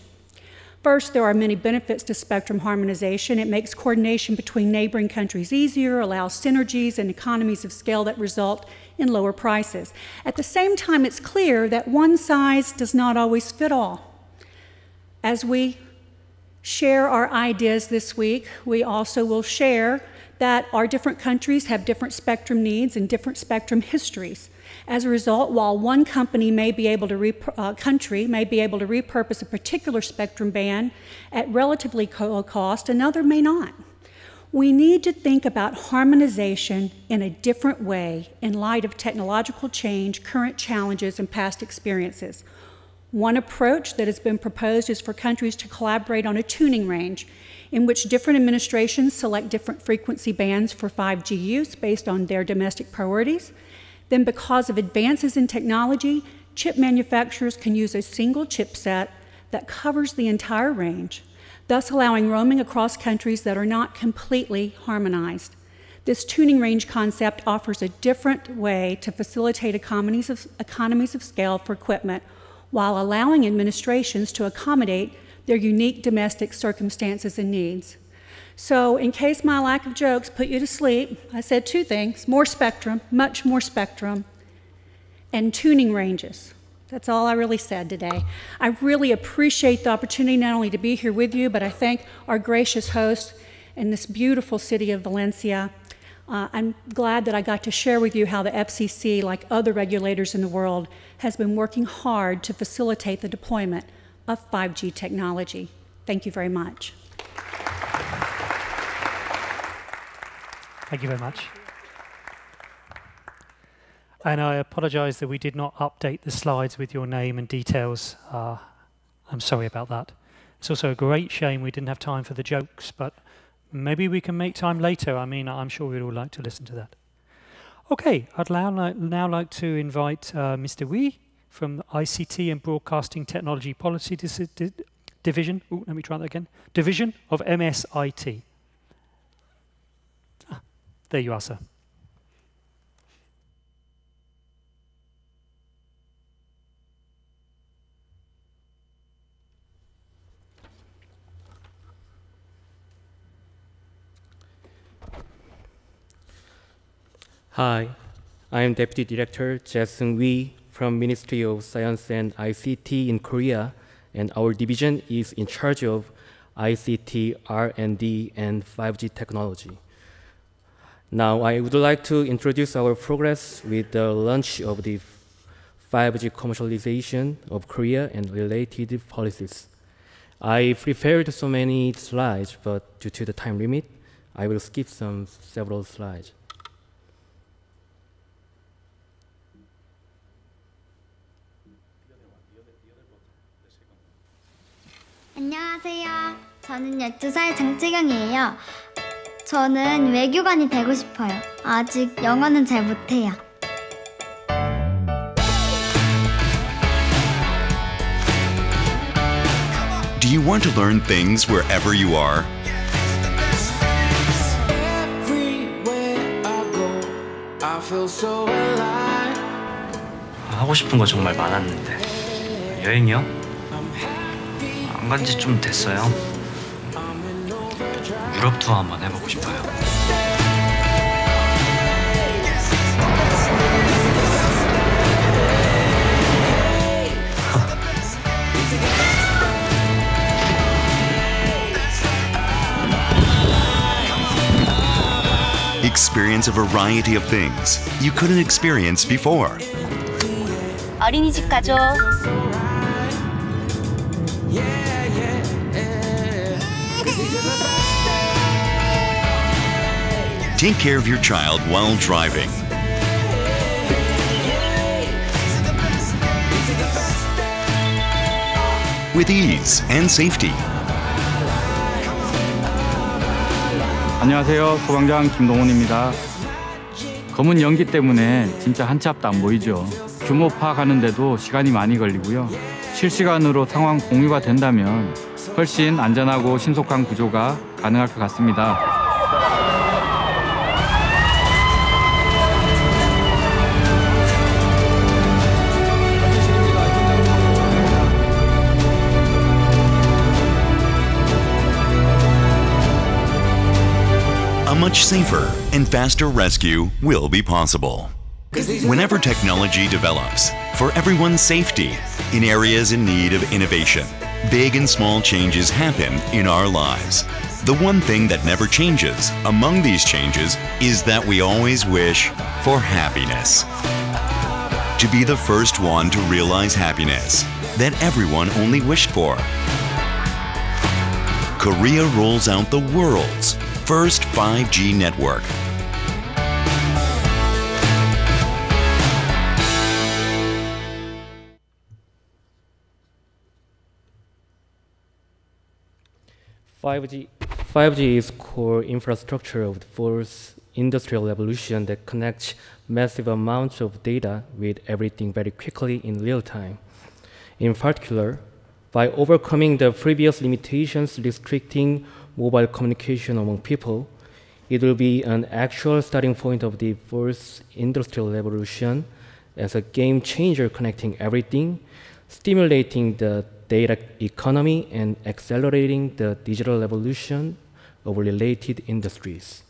First, there are many benefits to spectrum harmonization. It makes coordination between neighboring countries easier, allows synergies and economies of scale that result in lower prices. At the same time, it's clear that one size does not always fit all. As we share our ideas this week, we also will share that our different countries have different spectrum needs and different spectrum histories. As a result, while one country may be able to repurpose a particular spectrum band at relatively low cost, another may not. We need to think about harmonization in a different way in light of technological change, current challenges, and past experiences. One approach that has been proposed is for countries to collaborate on a tuning range in which different administrations select different frequency bands for 5G use based on their domestic priorities. Then, because of advances in technology, chip manufacturers can use a single chipset that covers the entire range, thus allowing roaming across countries that are not completely harmonized. This tuning range concept offers a different way to facilitate economies of scale for equipment while allowing administrations to accommodate their unique domestic circumstances and needs. So, in case my lack of jokes put you to sleep, I said 2 things: more spectrum, much more spectrum, and tuning ranges. That's all I really said today. I really appreciate the opportunity not only to be here with you, but I thank our gracious host in this beautiful city of Valencia. I'm glad that I got to share with you how the FCC, like other regulators in the world, has been working hard to facilitate the deployment of 5G technology. Thank you very much. Thank you very much. And I apologize that we did not update the slides with your name and details. I'm sorry about that. It's also a great shame we didn't have time for the jokes, but maybe we can make time later. I mean, I'm sure we'd all like to listen to that. Okay, I'd now like to invite Mr. Wee from the ICT and Broadcasting Technology Policy Division. Ooh, let me try that again. Division of MSIT. There you are, sir. Hi, I am Deputy Director Jae-Seung Wee from Ministry of Science and ICT in Korea, and our division is in charge of ICT, R&D, and 5G technology. Now, I would like to introduce our progress with the launch of the 5G commercialization of Korea and related policies. I prepared so many slides, but due to the time limit, I will skip several slides. 안녕하세요. 저는 12살 장채경이에요. 저는 외교관이 되고 싶어요. 아직 영어는 잘 못해요. Do you want to learn things wherever you are? 하고 싶은 거 정말 많았는데 여행이요? 안 간 지 좀 됐어요. 유럽 투어 한번 해보고 싶어요. Experience a variety of things you couldn't experience before. 어린이집 가죠. Take care of your child while driving. With ease and safety. 안녕하세요. 소방장 김동훈입니다. 검은 연기 때문에 진짜 한 치 앞도 안 보이죠. 규모 파악하는데도 시간이 많이 걸리고요. 실시간으로 상황 공유가 된다면 훨씬 안전하고 신속한 구조가 가능할 것 같습니다. A much safer and faster rescue will be possible. Whenever technology develops, for everyone's safety, in areas in need of innovation, big and small changes happen in our lives. The one thing that never changes among these changes is that we always wish for happiness. To be the first one to realize happiness that everyone only wished for. Korea rolls out the world's first 5G network. Five G is core infrastructure of the fourth industrial revolution that connects massive amounts of data with everything very quickly in real time. In particular, by overcoming the previous limitations restricting mobile communication among people, it will be an actual starting point of the fourth industrial revolution as a game changer connecting everything, stimulating the data economy and accelerating the digital evolution of related industries.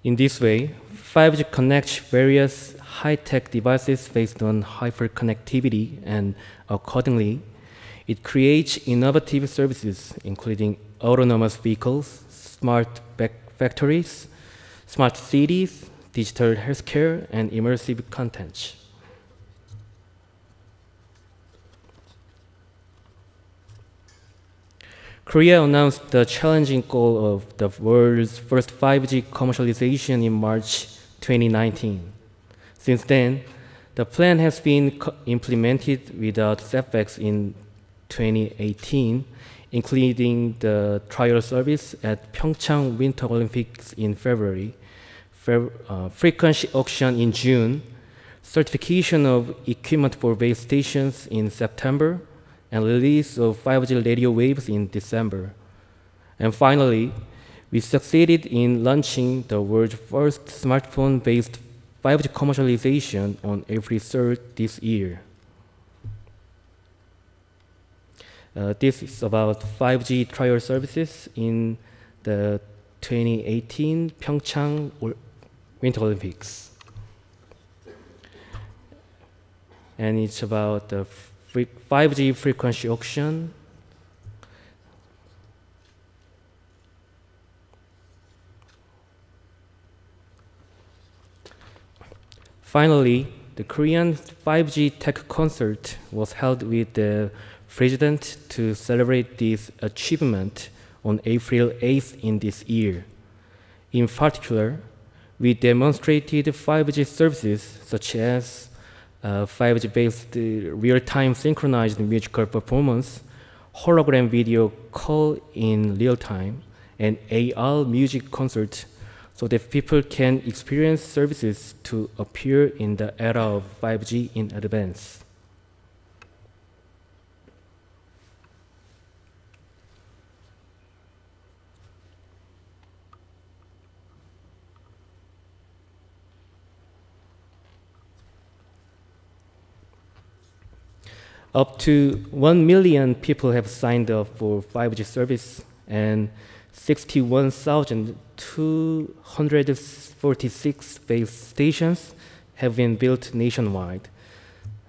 In this way, 5G connects various high-tech devices based on hyperconnectivity, and accordingly, it creates innovative services including autonomous vehicles, smart factories, smart cities, digital healthcare, and immersive content. Korea announced the challenging goal of the world's first 5G commercialization in March 2019. Since then, the plan has been implemented without setbacks in 2018, including the trial service at Pyeongchang Winter Olympics in February, frequency auction in June, certification of equipment for base stations in September, and release of 5G radio waves in December. And finally, we succeeded in launching the world's first smartphone-based 5G commercialization on April 3rd this year. This is about 5G trial services in the 2018 Pyeongchang Winter Olympics. And it's about the 5G frequency auction. Finally, the Korean 5G tech concert was held with the President to celebrate this achievement on April 8th in this year. In particular, we demonstrated 5G services such as 5G-based real-time synchronized musical performance, hologram video call in real time, and AR music concert so that people can experience services to appear in the era of 5G in advance. Up to 1 million people have signed up for 5G service, and 61,246 base stations have been built nationwide.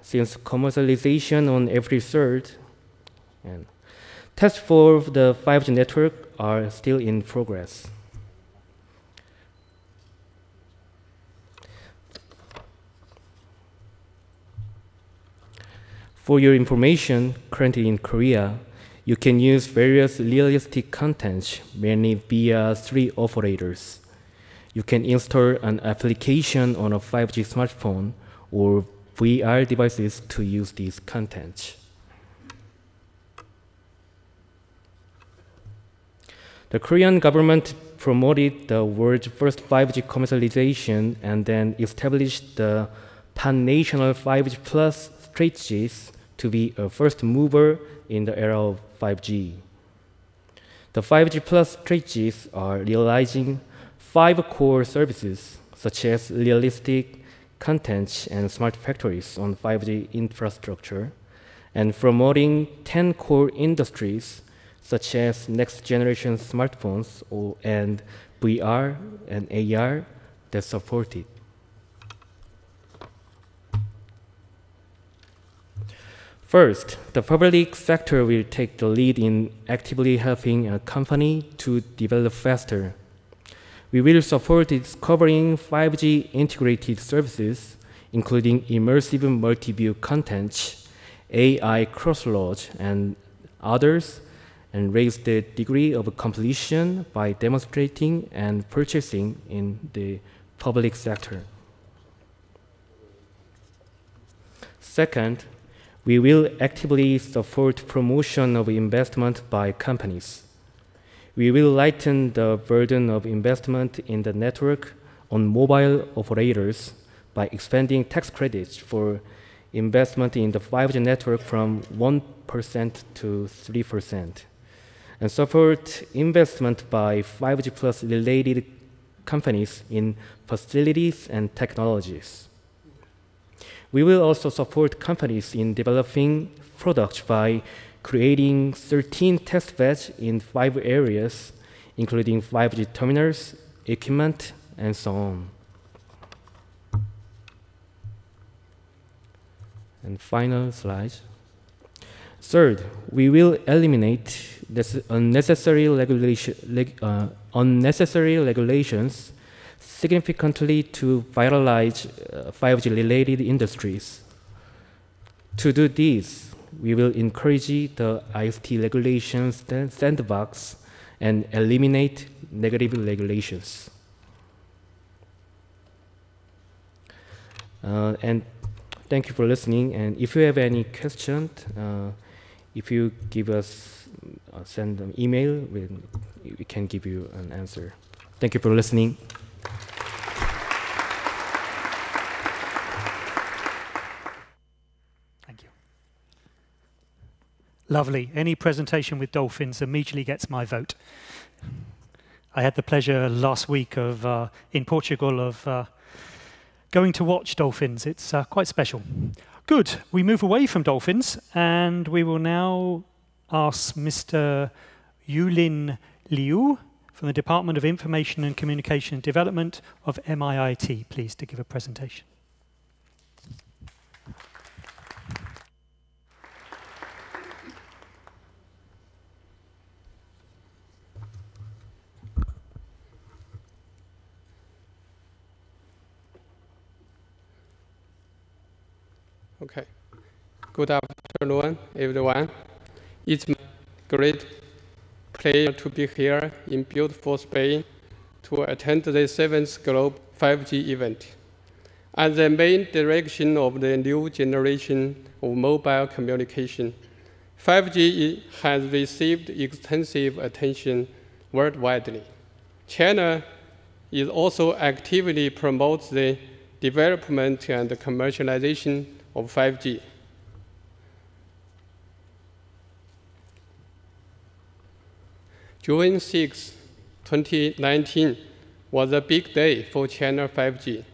Since commercialization on every third, and tests for the 5G network are still in progress. For your information, currently in Korea, you can use various realistic contents mainly via 3 operators. You can install an application on a 5G smartphone or VR devices to use these contents. The Korean government promoted the world's first 5G commercialization and then established the pan-national 5G plus strategies to be a first mover in the era of 5G. The 5G plus strategies are realizing 5 core services, such as realistic content and smart factories on 5G infrastructure, and promoting 10 core industries, such as next-generation smartphones and VR and AR that support it. First, the public sector will take the lead in actively helping a company to develop faster. We will support discovering 5G integrated services, including immersive multi-view content, AI crossload, and others, and raise the degree of completion by demonstrating and purchasing in the public sector. Second, we will actively support promotion of investment by companies. We will lighten the burden of investment in the network on mobile operators by expanding tax credits for investment in the 5G network from 1% to 3%, and support investment by 5G plus related companies in facilities and technologies. We will also support companies in developing products by creating 13 test beds in 5 areas, including 5G terminals, equipment, and so on. And final slide. Third, we will eliminate this unnecessary regulations significantly to vitalize 5G-related industries. To do this, we will encourage the ICT regulations sandbox and eliminate negative regulations. And thank you for listening. And if you have any questions, if you give us, send an email, we can give you an answer. Thank you for listening. Lovely. Any presentation with dolphins immediately gets my vote. I had the pleasure last week of, in Portugal, of going to watch dolphins. It's quite special. Good. We move away from dolphins, and we will now ask Mr. Yulin Liu from the Department of Information and Communication Development of MIIT, please, to give a presentation. Okay. Good afternoon, everyone. It's my great pleasure to be here in beautiful Spain to attend the 7th Globe 5G event. As the main direction of the new generation of mobile communication, 5G has received extensive attention worldwide. China is also actively promotes the development and commercialization of 5G. June 6, 2019 was a big day for China 5G.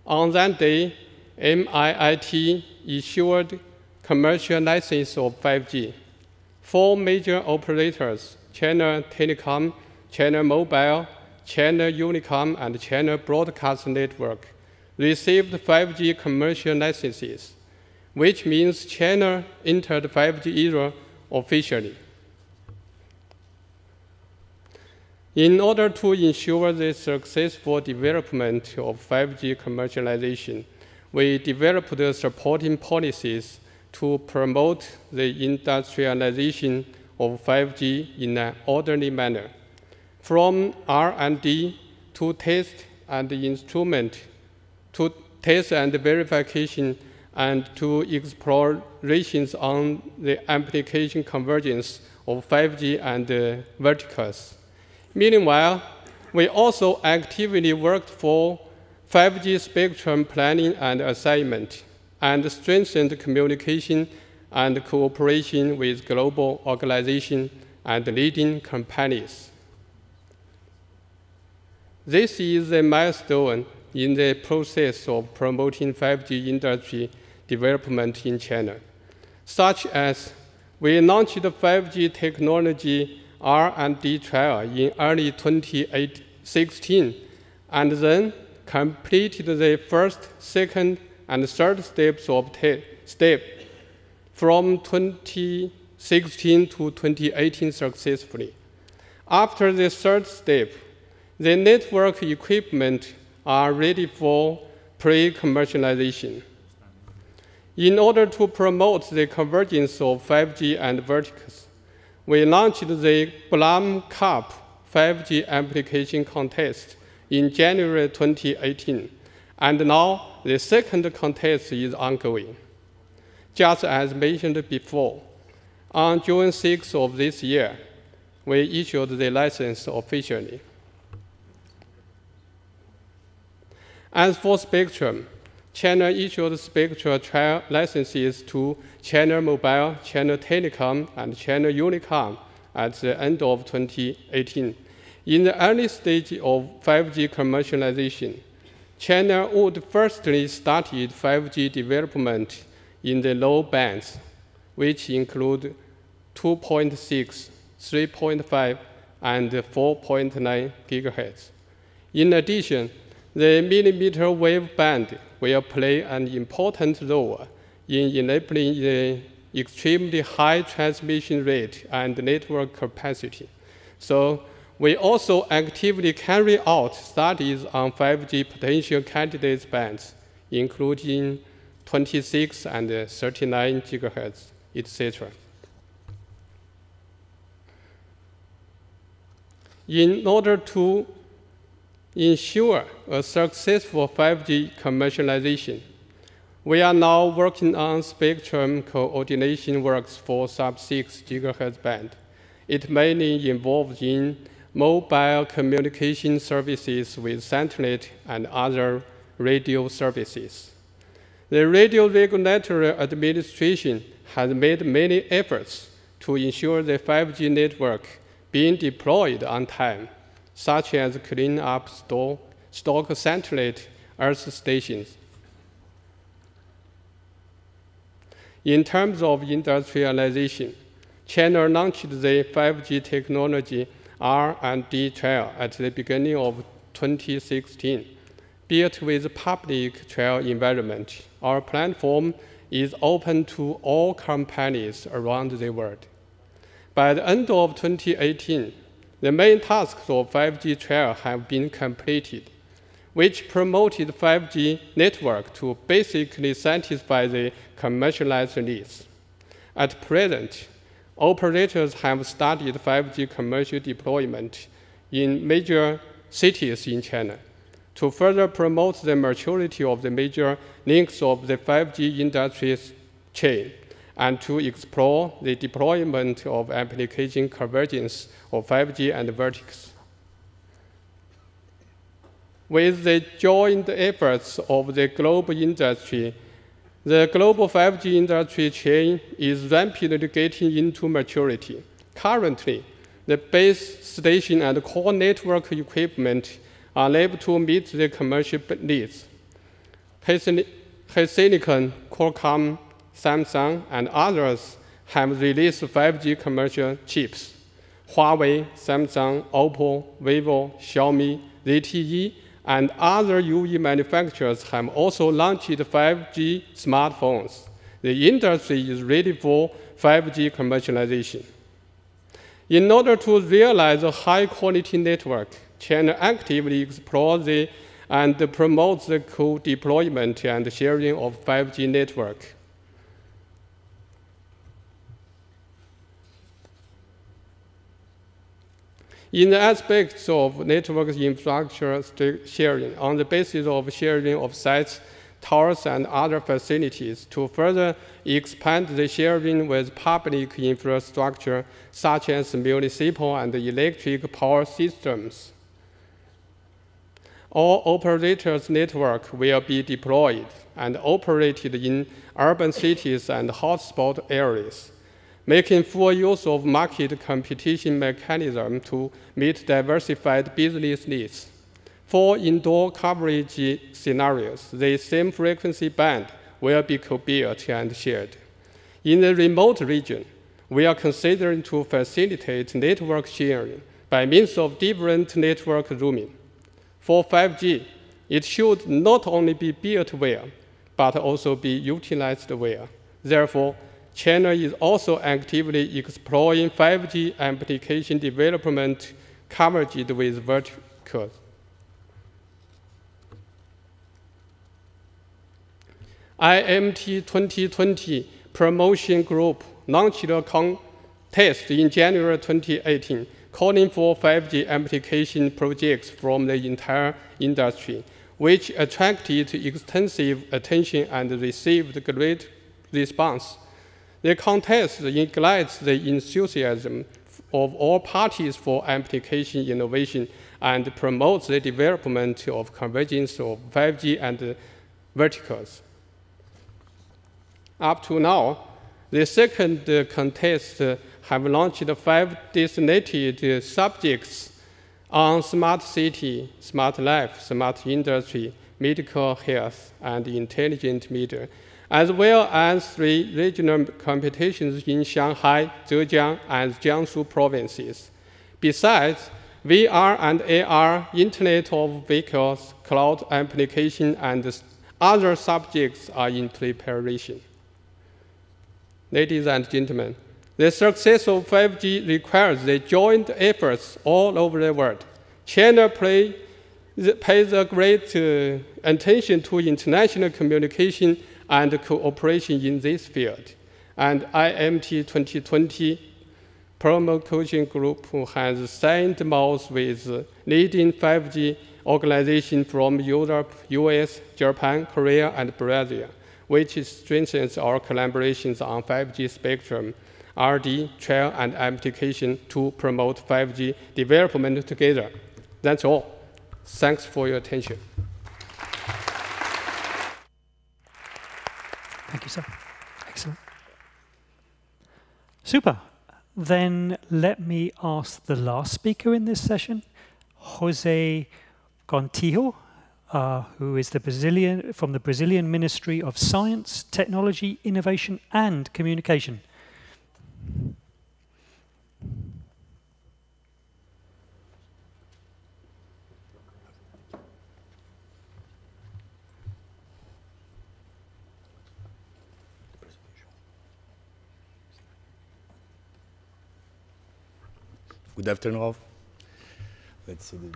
On that day, MIIT issued commercial license of 5G. 4 major operators, China Telecom, China Mobile, China Unicom, and China Broadcast Network, received 5G commercial licenses, which means China entered the 5G era officially. In order to ensure the successful development of 5G commercialization, we developed the supporting policies to promote the industrialization of 5G in an orderly manner. From R&D to test and instrument, to test and verification, and to explorations on the application convergence of 5G and verticals. Meanwhile, we also actively worked for 5G spectrum planning and assignment, and strengthened communication and cooperation with global organizations and leading companies. This is a milestone in the process of promoting 5G industry development in China, such as we launched the 5G technology R&D trial in early 2016, and then completed the first, second, and third steps of from 2016 to 2018 successfully. After the third step, the network equipment are ready for pre-commercialization. In order to promote the convergence of 5G and verticals, we launched the Blum Cup 5G application contest in January 2018, and now the second contest is ongoing. Just as mentioned before, on June 6th of this year, we issued the license officially. As for spectrum, China issued spectrum trial licenses to China Mobile, China Telecom, and China Unicom at the end of 2018. In the early stage of 5G commercialization, China would firstly started 5G development in the low bands, which include 2.6, 3.5, and 4.9 gigahertz. In addition, the millimeter wave band will play an important role in enabling the extremely high transmission rate and network capacity. So we also actively carry out studies on 5G potential candidate bands, including 26 and 39 gigahertz, etc. In order to ensure a successful 5G commercialization, we are now working on spectrum coordination works for sub-6 gigahertz band. It mainly involves in mobile communication services with satellite and other radio services. The Radio Regulatory Administration has made many efforts to ensure the 5G network being deployed on time, such as cleaning up stock satellite Earth stations. In terms of industrialization, China launched the 5G technology R&D trial at the beginning of 2016. Built with public trial environment, our platform is open to all companies around the world. By the end of 2018, the main tasks of 5G trial have been completed, which promoted 5G network to basically satisfy the commercialized needs. At present, operators have started 5G commercial deployment in major cities in China to further promote the maturity of the major links of the 5G industry chain, and to explore the deployment of application convergence of 5G and verticals. With the joint efforts of the global industry, the global 5G industry chain is rapidly getting into maturity. Currently, the base station and core network equipment are able to meet the commercial needs. HiSilicon, Qualcomm, Samsung, and others have released 5G commercial chips. Huawei, Samsung, Oppo, Vivo, Xiaomi, ZTE, and other UE manufacturers have also launched 5G smartphones. The industry is ready for 5G commercialization. In order to realize a high-quality network, China actively explores and promotes the co-deployment and sharing of 5G network. In the aspects of network infrastructure sharing, on the basis of sharing of sites, towers, and other facilities, to further expand the sharing with public infrastructure, such as municipal and electric power systems. All operators' network will be deployed and operated in urban cities and hotspot areas, making full use of market competition mechanism to meet diversified business needs. For indoor coverage scenarios, the same frequency band will be co-built and shared. In the remote region, we are considering to facilitate network sharing by means of different network roaming. For 5G, it should not only be built well, but also be utilized well. Therefore, China is also actively exploring 5G application development coverage with verticals. IMT 2020 Promotion Group launched a contest in January 2018, calling for 5G application projects from the entire industry, which attracted extensive attention and received great response. The contest ignites the enthusiasm of all parties for application innovation and promotes the development of convergence of 5G and verticals. Up to now, the second contest have launched 5 designated subjects on smart city, smart life, smart industry, medical health, and intelligent media, as well as 3 regional competitions in Shanghai, Zhejiang, and Jiangsu provinces. Besides, VR and AR, Internet of Vehicles, cloud application, and other subjects are in preparation. Ladies and gentlemen, the success of 5G requires the joint efforts all over the world. China pays a great attention to international communication and cooperation in this field. And IMT 2020 Promotion Group has signed MOUs with leading 5G organizations from Europe, US, Japan, Korea, and Brazil, which strengthens our collaborations on 5G spectrum, RD, trial, and application to promote 5G development together. That's all. Thanks for your attention. Thank you, sir. Excellent. Super. Then let me ask the last speaker in this session, Jose Gontijo, who is from the Brazilian Ministry of Science, Technology, Innovation, and Communication. Good afternoon all. Let's see the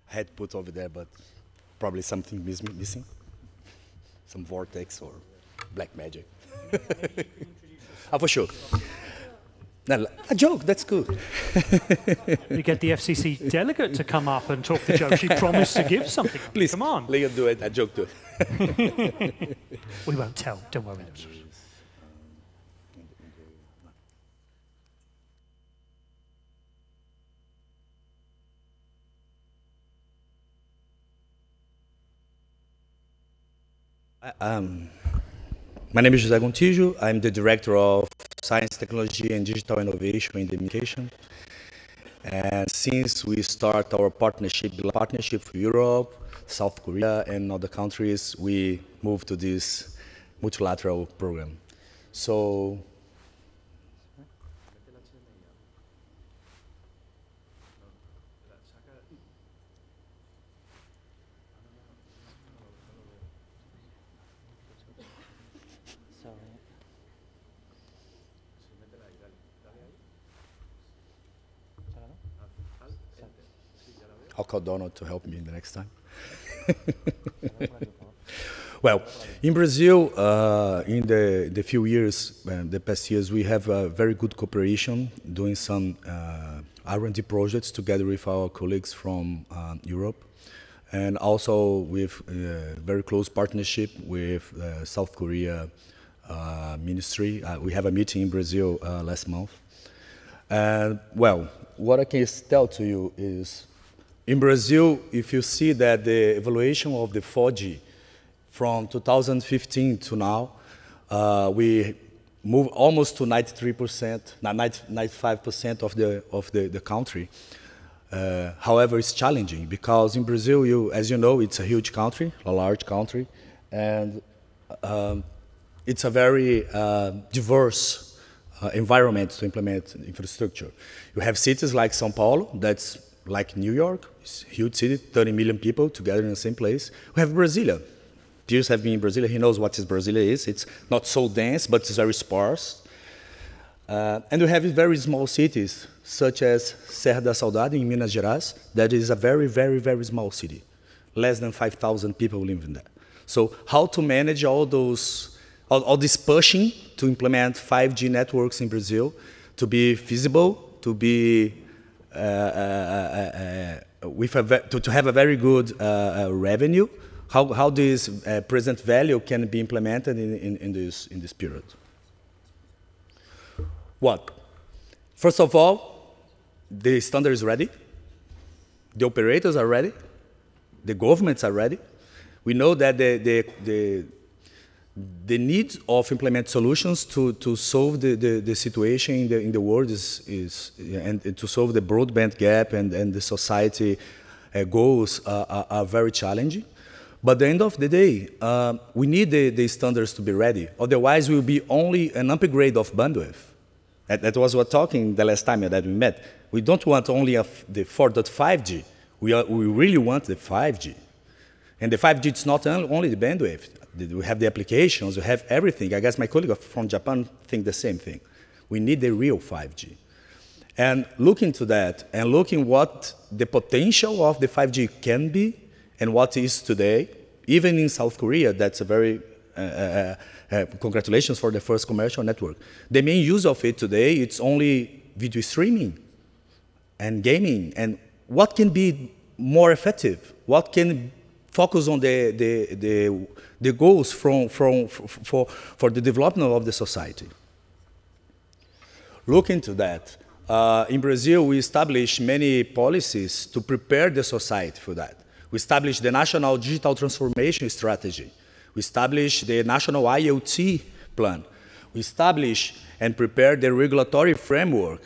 had put over there, but probably something missing. Some vortex or black magic. For sure. No, a joke, that's good. You get the FCC delegate to come up and talk the joke. She promised to give something. Please, come on. Leo, do it. A joke, do it. We won't tell. Don't worry. My name is José Gontijo. I'm the Director of Science, Technology, and Digital Innovation in the Education. And since we start our partnership with Europe, South Korea, and other countries, we moved to this multilateral program. So, I'll call Donald to help me the next time. Well, in Brazil, in the few years, the past years, we have a very good cooperation, doing some R&D projects together with our colleagues from Europe, and also with very close partnership with South Korea Ministry. We have a meeting in Brazil last month. Well, what I can tell to you is, in Brazil, if you see that the evaluation of the 4G from 2015 to now, we move almost to 93%, 95% of the country. However, it's challenging because in Brazil, as you know, it's a huge country, a large country, and it's a very diverse environment to implement infrastructure. You have cities like São Paulo, that's like New York, it's a huge city, 30 million people together in the same place. We have Brasilia. Piers have been in Brasilia, he knows what Brasilia is. It's not so dense, but it's very sparse. And we have very small cities, such as Serra da Saudade in Minas Gerais, that is a very, very, very small city. Less than 5,000 people live in there. So how to manage all this pushing to implement 5G networks in Brazil, to be feasible, to be to have a very good revenue, how this present value can be implemented in this period. What? First of all, the standard is ready, the operators are ready, the governments are ready. We know that the need of implement solutions to solve the situation in the world and to solve the broadband gap and the society goals are very challenging. But at the end of the day, we need the standards to be ready. Otherwise, we will be only an upgrade of bandwidth. That was what talking the last time that we met. We don't want only the 4.5G. We really want the 5G. And the 5G is not only the bandwidth. We have the applications, we have everything. I guess my colleague from Japan think the same thing. We need the real 5G. And looking to that, and looking what the potential of the 5G can be, and what is today, even in South Korea, that's a very, congratulations for the first commercial network. The main use of it today, it's only video streaming and gaming. And what can be more effective? What can focus on the goals for the development of the society? Look into that. In Brazil, we established many policies to prepare the society for that. We established the National Digital Transformation Strategy. We established the National IoT Plan. We established and prepared the regulatory framework.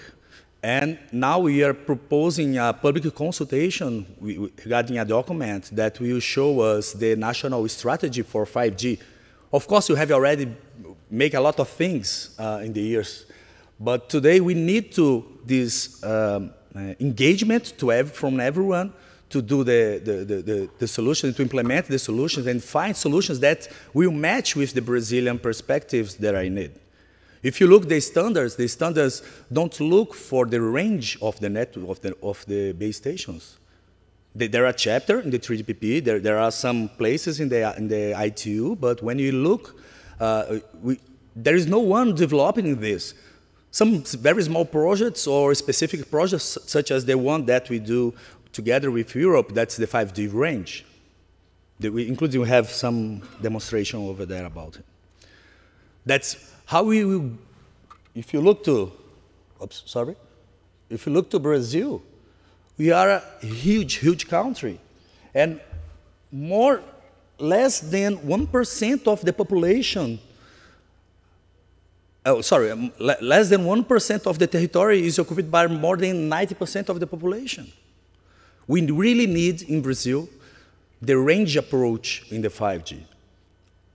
And now we are proposing a public consultation regarding a document that will show us the national strategy for 5G. Of course, you have already made a lot of things in the years, but today we need this engagement from everyone to do the solution, to implement the solutions and find solutions that will match with the Brazilian perspectives that are in it. If you look at the standards don't look for the range of the network of the base stations. There are a chapter in the 3GPP. There are some places in the ITU, but when you look, there is no one developing this. some very small projects or specific projects, such as the one that we do together with Europe, that's the 5G range. Including we have some demonstration over there about it. That's how we will, if you look to, oops, sorry. If you look to Brazil, we are a huge, huge country. And less than 1% of the population, less than 1% of the territory is occupied by more than 90% of the population. We really need, in Brazil, the range approach in the 5G,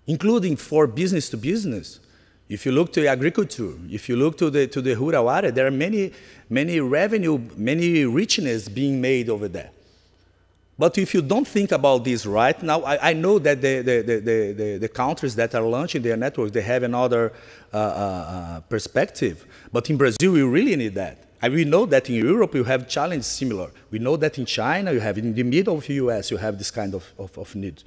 including for business to business. If you look to agriculture, if you look to the rural area, there are many revenue, many richness being made over there. But if you don't think about this right now, I know that the countries that are launching their networks, they have another perspective. But in Brazil, we really need that. And we know that in Europe, you have challenges similar. We know that in China, you have in the middle of the US, you have this kind of need.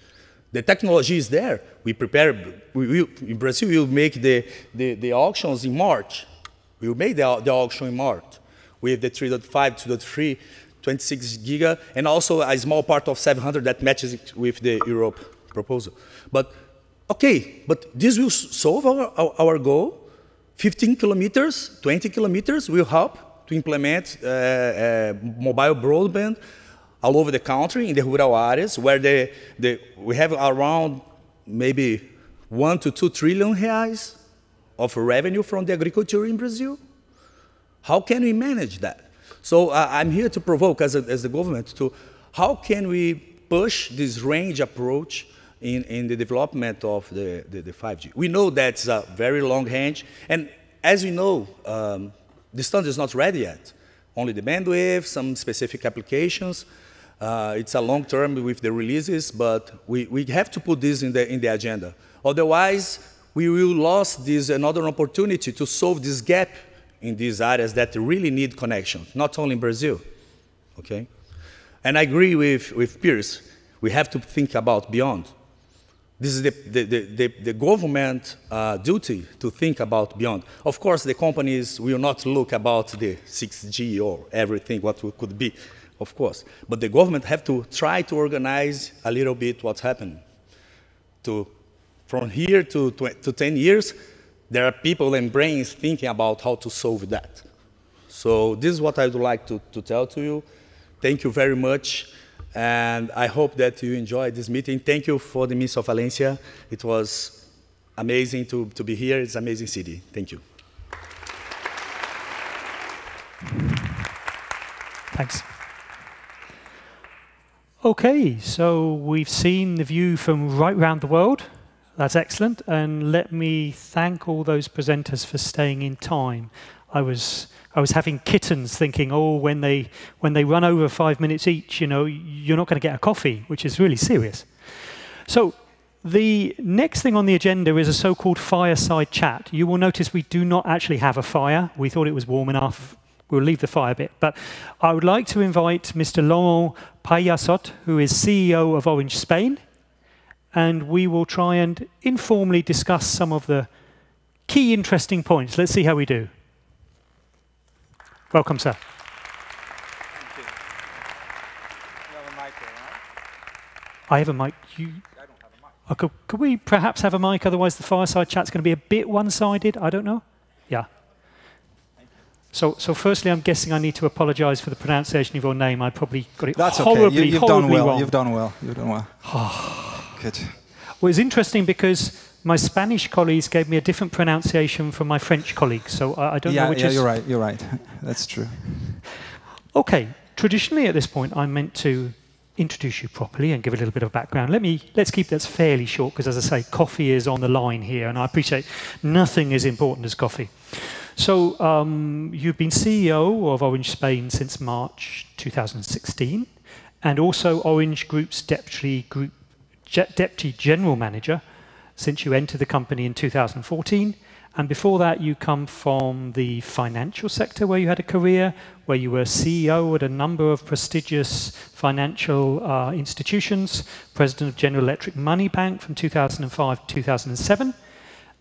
The technology is there. We prepare, in Brazil, we will make the auctions in March. We will make the auction in March with the 3.5, 2.3, 26 giga, and also a small part of 700 that matches it with the Europe proposal. But, okay, but this will solve our goal. 15 kilometers, 20 kilometers will help to implement mobile broadband all over the country in the rural areas where we have around maybe 1 to 2 trillion reais of revenue from the agriculture in Brazil. How can we manage that? So I'm here to provoke as the government to how can we push this range approach in the development of the 5G. We know that's a very long range, and as we know, the standard is not ready yet. Only the bandwidth, some specific applications. It's a long term with the releases, but we have to put this in the agenda. Otherwise, we will lose another opportunity to solve this gap in these areas that really need connection, not only in Brazil, okay? And I agree with peers. We have to think about beyond. This is the government duty to think about beyond. Of course, the companies will not look about the 6G or everything, what could be, of course. But the government have to try to organize a little bit what's happening. From here to 10 years, there are people and brains thinking about how to solve that. So this is what I would like to tell to you. Thank you very much. And I hope that you enjoyed this meeting. Thank you for the Minister of Valencia. It was amazing to be here. It's an amazing city. Thank you. Thanks. Okay, so we've seen the view from right around the world. That's excellent, and let me thank all those presenters for staying in time. I was having kittens thinking, oh, when they run over 5 minutes each, you know, you're not going to get a coffee, which is really serious. So the next thing on the agenda is a so-called fireside chat. You will notice we do not actually have a fire. We thought it was warm enough. We'll leave the fire bit. But I would like to invite Mr. Laurent Payasot, who is CEO of Orange Spain, and we will try and informally discuss some of the key interesting points. Let's see how we do. Welcome, sir. Thank you. You have a mic there, right? I have a mic. I don't have a mic. Could we perhaps have a mic? Otherwise, the fireside chat's going to be a bit one-sided. I don't know. Yeah. So firstly, I'm guessing I need to apologise for the pronunciation of your name. I probably got it horribly, You've done well. wrong. You've done well. You've done well. Good. Well, it's interesting because my Spanish colleagues gave me a different pronunciation from my French colleagues, so I don't know which is... Yeah, you're right. That's true. Okay, traditionally at this point, I'm meant to introduce you properly and give a little bit of background. Let's keep that fairly short, because as I say, coffee is on the line here, and I appreciate nothing as important as coffee. So you've been CEO of Orange Spain since March 2016, and also Orange Group's Deputy General Manager since you entered the company in 2014. And before that, you come from the financial sector, where you had a career, where you were CEO at a number of prestigious financial institutions, President of General Electric Money Bank from 2005 to 2007.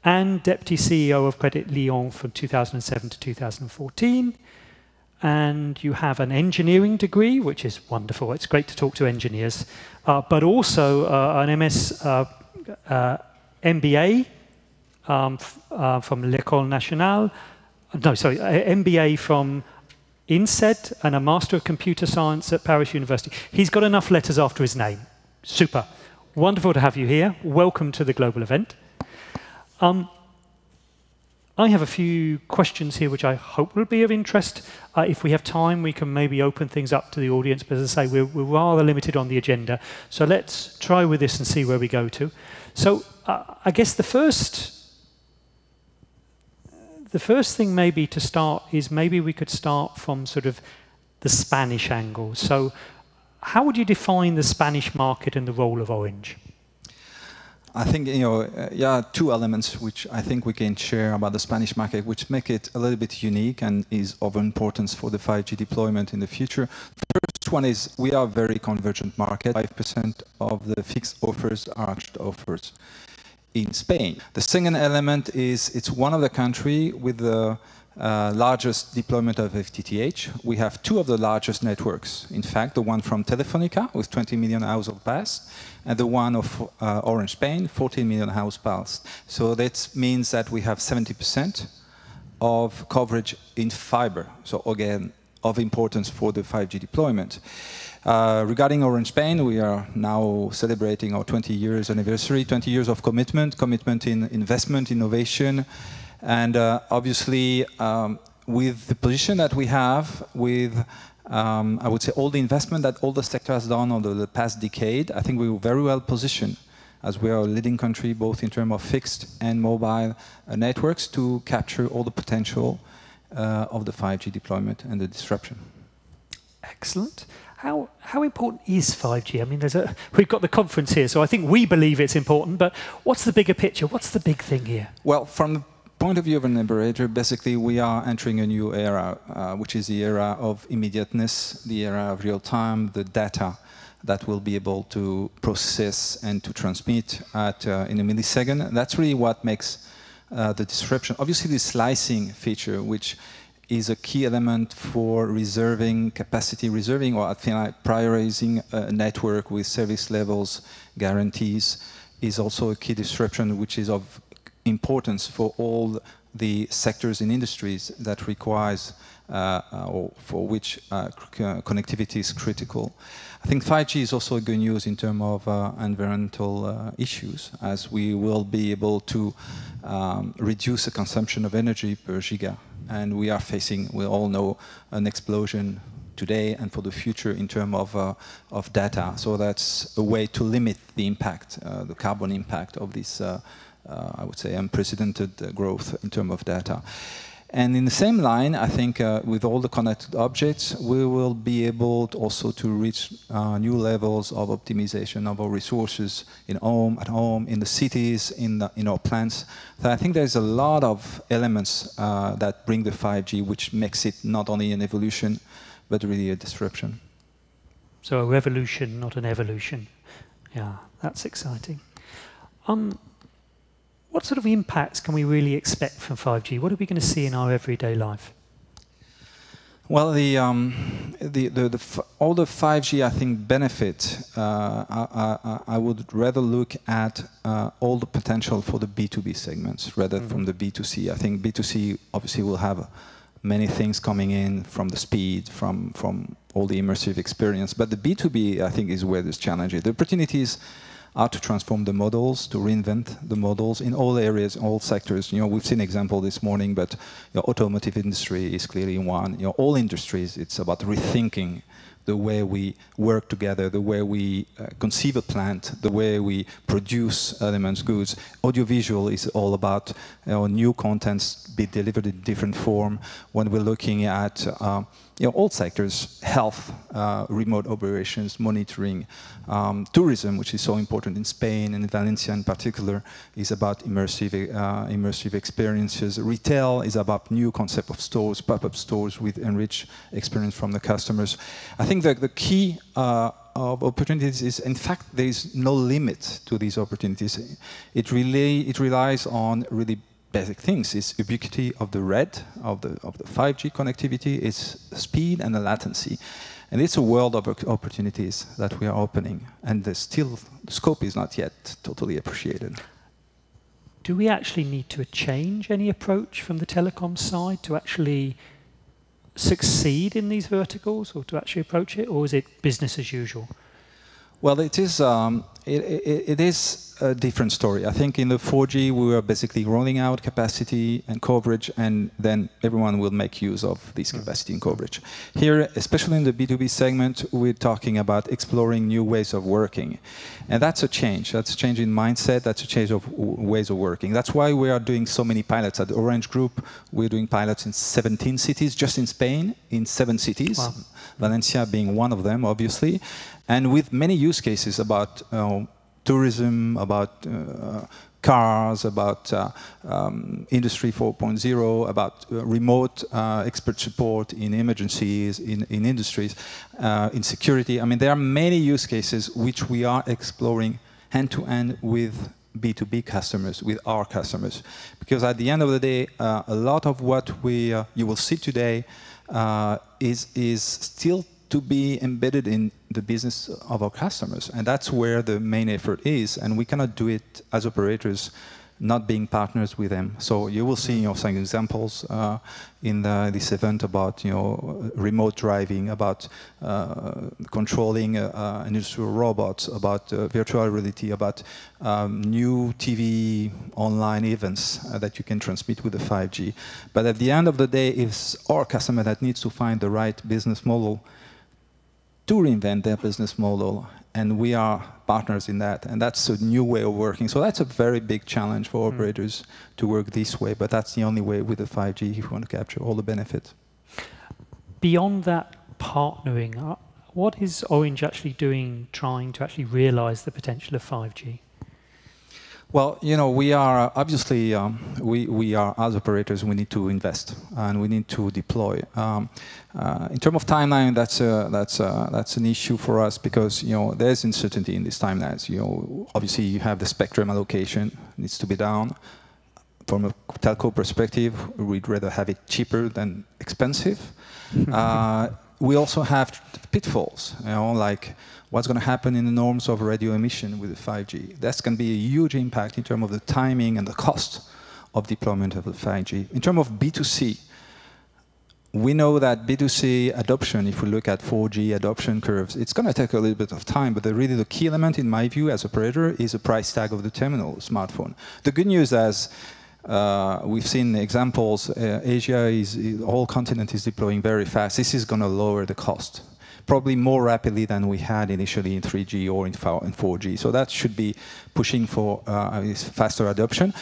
and Deputy CEO of Credit Lyon from 2007 to 2014. And you have an engineering degree, which is wonderful. It's great to talk to engineers, but also an MBA from l'École Nationale. No, sorry, MBA from INSEAD and a Master of Computer Science at Paris University. He's got enough letters after his name. Super. Wonderful to have you here. Welcome to the global event. I have a few questions here which I hope will be of interest. If we have time, we can maybe open things up to the audience, but as I say, we're rather limited on the agenda. So let's try with this and see where we go to. So I guess the first thing maybe to start is maybe we could start from sort of the Spanish angle. So how would you define the Spanish market and the role of Orange? I think yeah, two elements which I think we can share about the Spanish market, which make it a little bit unique and is of importance for the 5G deployment in the future. First one is we are a very convergent market. 5% of the fixed offers are actually offers in Spain. The second element is it's one of the countries with the largest deployment of FTTH. We have two of the largest networks. In fact, the one from Telefónica with 20 million households passed, and the one of Orange Spain, 14 million households passed. So that means that we have 70% of coverage in fiber. So again, of importance for the 5G deployment. Regarding Orange Spain, we are now celebrating our 20 years anniversary, 20 years of commitment in investment, innovation, and obviously with the position that we have, with I would say all the investment that all the sector has done over the past decade, I think we were very well positioned as we are a leading country both in terms of fixed and mobile networks to capture all the potential of the 5G deployment and the disruption. Excellent. How important is 5G? I mean, we've got the conference here, so I think we believe it's important, but what's the bigger picture? What's the big thing here? Well, from the point of view of an operator, basically we are entering a new era, which is the era of immediateness, the era of real time, the data that will be able to process and to transmit in a millisecond. That's really what makes the disruption. Obviously, the slicing feature, which is a key element for reserving, capacity reserving, or I think like prioritizing a network with service levels, guarantees, is also a key disruption which is of importance for all the sectors and industries that requires or for which connectivity is critical. I think 5G is also good news in terms of environmental issues, as we will be able to reduce the consumption of energy per giga. And we are facing, we all know, an explosion today and for the future in terms of data. So that's a way to limit the impact, the carbon impact of this, I would say, unprecedented growth in terms of data. And in the same line, I think with all the connected objects, we will be able to also to reach new levels of optimization of our resources at home, in the cities, in our plants. So I think there's a lot of elements that bring the 5G, which makes it not only an evolution, but really a disruption. So a revolution, not an evolution. Yeah, that's exciting. What sort of impacts can we really expect from 5G? What are we going to see in our everyday life? Well, all the 5G, I think, benefit, I would rather look at all the potential for the B2B segments rather from the B2C. I think B2C obviously will have many things coming in from the speed, from all the immersive experience. But the B2B, I think, is where this challenge is. The opportunities are to transform the models, to reinvent the models in all areas, all sectors. You know, we've seen an example this morning, but automotive industry is clearly one. You know, all industries, it's about rethinking the way we work together, the way we conceive a plant, the way we produce elements, goods. Audiovisual is all about new contents be delivered in different form. When we're looking at all sectors, health, remote operations, monitoring, tourism, which is so important in Spain and in Valencia in particular, is about immersive experiences. Retail is about new concept of stores, pop-up stores with enriched experience from the customers. I think that the key opportunities is, in fact, there is no limit to these opportunities. It relies on really basic things. It's ubiquity of the red, of the 5G connectivity, it's speed and the latency. And it's a world of opportunities that we are opening, and the scope is not yet totally appreciated. Do we actually need to change any approach from the telecom side to actually succeed in these verticals, or to actually approach it, or is it business as usual? Well, it is a different story. I think in the 4G we were basically rolling out capacity and coverage, and then everyone will make use of this capacity and coverage. Here, especially in the B2B segment, we're talking about exploring new ways of working. And that's a change. That's a change in mindset. That's a change of ways of working. That's why we are doing so many pilots. At the Orange Group, we're doing pilots in 17 cities, just in Spain, in 7 cities. Wow. Valencia being one of them, obviously. And with many use cases about tourism, about cars, about Industry 4.0, about remote expert support in emergencies, in industries, in security. I mean, there are many use cases which we are exploring hand-to-hand with B2B customers, with our customers. Because at the end of the day, a lot of what you will see today is still to be embedded in the business of our customers. And that's where the main effort is. And we cannot do it as operators not being partners with them. So you will see some examples in this event about remote driving, about controlling industrial robots, about virtual reality, about new TV online events that you can transmit with the 5G. But at the end of the day, it's our customer that needs to find the right business model to reinvent their business model, and we are partners in that, and that's a new way of working. So that's a very big challenge for operators to work this way, but that's the only way with the 5G if you want to capture all the benefits. Beyond that partnering, what is Orange actually doing, trying to actually realize the potential of 5G? Well, we are obviously we are as operators. We need to invest and we need to deploy. In terms of timeline, that's an issue for us because there's uncertainty in these timelines. Obviously you have the spectrum allocation needs to be done. From a telco perspective, we'd rather have it cheaper than expensive. We also have pitfalls, like what's going to happen in the norms of radio emission with the 5G. That's going to be a huge impact in terms of the timing and the cost of deployment of the 5G. In terms of B2C, we know that B2C adoption, if we look at 4G adoption curves, it's going to take a little bit of time, but really the key element, in my view, as operator, is the price tag of the terminal smartphone. The good news is we've seen examples, Asia, the whole continent is deploying very fast. This is going to lower the cost, probably more rapidly than we had initially in 3G or in 4G. So that should be pushing for faster adoption.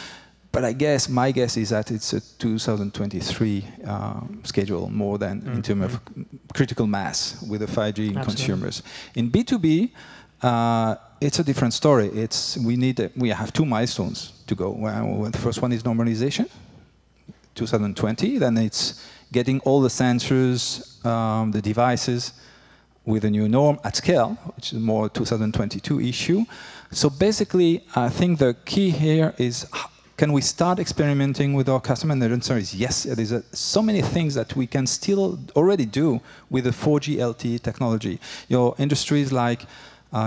But my guess is that it's a 2023 schedule more than in terms of critical mass with the 5G in consumers. In B2B, it's a different story. We have 2 milestones to go. Well, the first one is normalization, 2020. Then it's getting all the sensors, the devices with a new norm at scale, which is more 2022 issue. So basically, I think the key here is, can we start experimenting with our customer? And the answer is yes. There's so many things that we can still already do with the 4G LTE technology. Industries like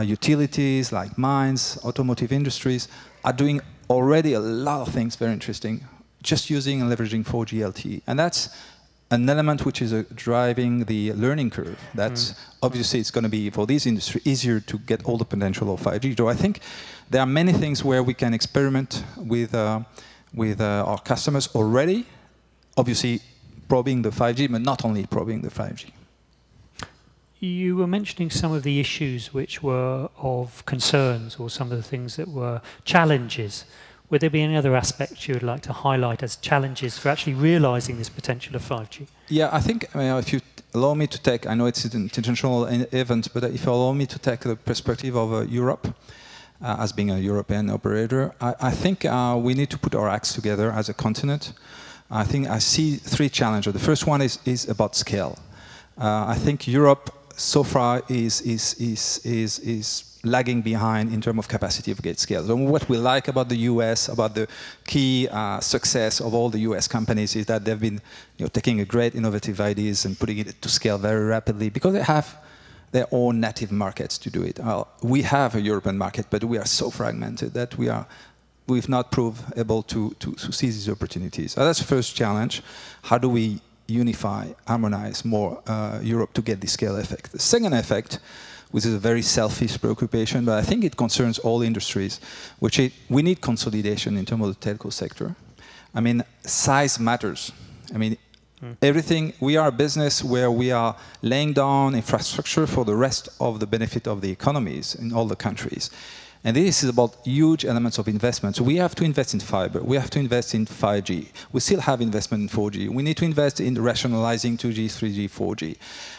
utilities, like mines, automotive industries are doing already a lot of things very interesting, just using and leveraging 4G LTE. And that's an element which is driving the learning curve. That's obviously it's going to be, for this industry, easier to get all the potential of 5G. So I think there are many things where we can experiment with our customers already, obviously probing the 5G, but not only probing the 5G. You were mentioning some of the issues which were of concerns, or some of the things that were challenges. Would there be any other aspects you would like to highlight as challenges for actually realizing this potential of 5G? Yeah, I think if you allow me to take, I know it's an international event, but if you allow me to take the perspective of Europe, as being a European operator, I think we need to put our acts together as a continent. I think I see 3 challenges. The first one is about scale. I think Europe so far is lagging behind in terms of capacity of gate scale. So what we like about the US, about the key success of all the US companies is that they've been taking a great innovative ideas and putting it to scale very rapidly because they have their own native markets to do it. We have a European market, but we are so fragmented that we've not proved able to seize these opportunities. So that's the first challenge. How do we unify, harmonize more Europe to get the scale effect? The second effect, which is a very selfish preoccupation, but I think it concerns all industries, we need consolidation in terms of the telco sector. I mean, size matters. I mean, everything, we are a business where we are laying down infrastructure for the rest of the benefit of the economies in all the countries. And this is about huge elements of investment. So we have to invest in fiber. We have to invest in 5G. We still have investment in 4G. We need to invest in rationalizing 2G, 3G, 4G.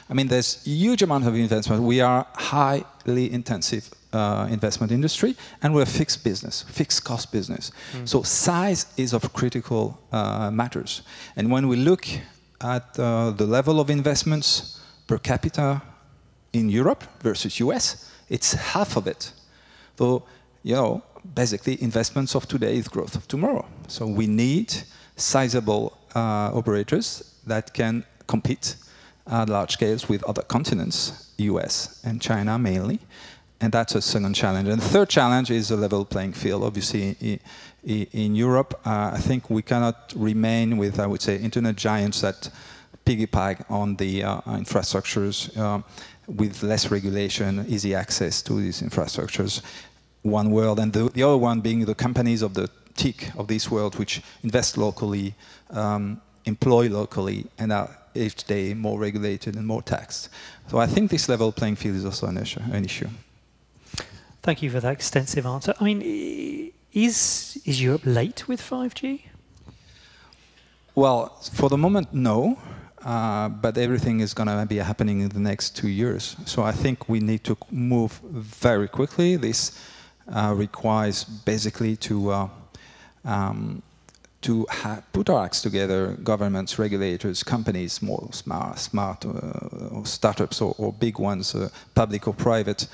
I mean, there's huge amount of investment. We are highly intensive investment industry, and we're a fixed business, fixed cost business. So size is of critical matters. And when we look at the level of investments per capita in Europe versus US, it's half of it. So, basically, investments of today is growth of tomorrow. So we need sizable operators that can compete at large scales with other continents, US and China mainly. And that's a second challenge. And the third challenge is a level playing field. Obviously, in Europe, I think we cannot remain with, I would say, internet giants that piggyback on the infrastructures with less regulation, easy access to these infrastructures, one world, and the other one being the companies of the TIC of this world, which invest locally, employ locally, and are each day more regulated and more taxed. So I think this level playing field is also an issue. Thank you for that extensive answer. I mean, is Europe late with 5G? Well, for the moment, no. But everything is going to be happening in the next 2 years. So I think we need to move very quickly. This requires basically to put our acts together, governments, regulators, companies, more smart or startups or big ones, public or private,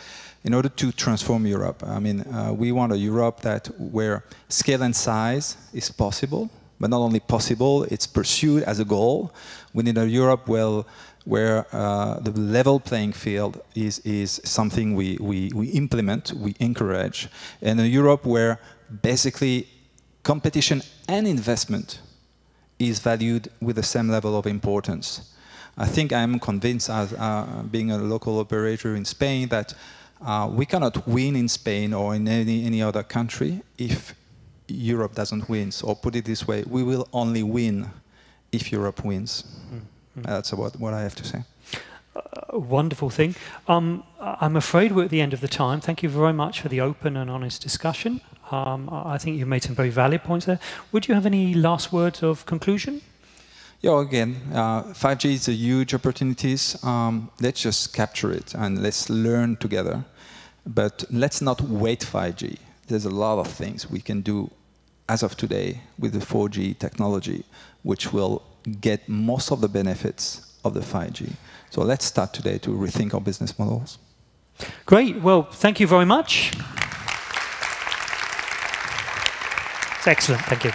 in order to transform Europe. I mean, we want a Europe where scale and size is possible, but not only possible, it's pursued as a goal. We need a Europe where the level playing field is something we implement, we encourage, and a Europe where basically competition and investment is valued with the same level of importance. I think I'm convinced, as being a local operator in Spain, that we cannot win in Spain or in any other country if Europe doesn't win. Or put it this way, we will only win if Europe wins. That's about what I have to say. Wonderful thing. I'm afraid we're at the end of the time. Thank you very much for the open and honest discussion. I think you've made some very valid points there. Would you have any last words of conclusion? Yeah, again, 5G is a huge opportunity. Let's just capture it and let's learn together. But let's not wait 5G. There's a lot of things we can do as of today with the 4G technology, which will get most of the benefits of the 5G. So let's start today to rethink our business models. Great. Well, thank you very much. It's excellent. Thank you.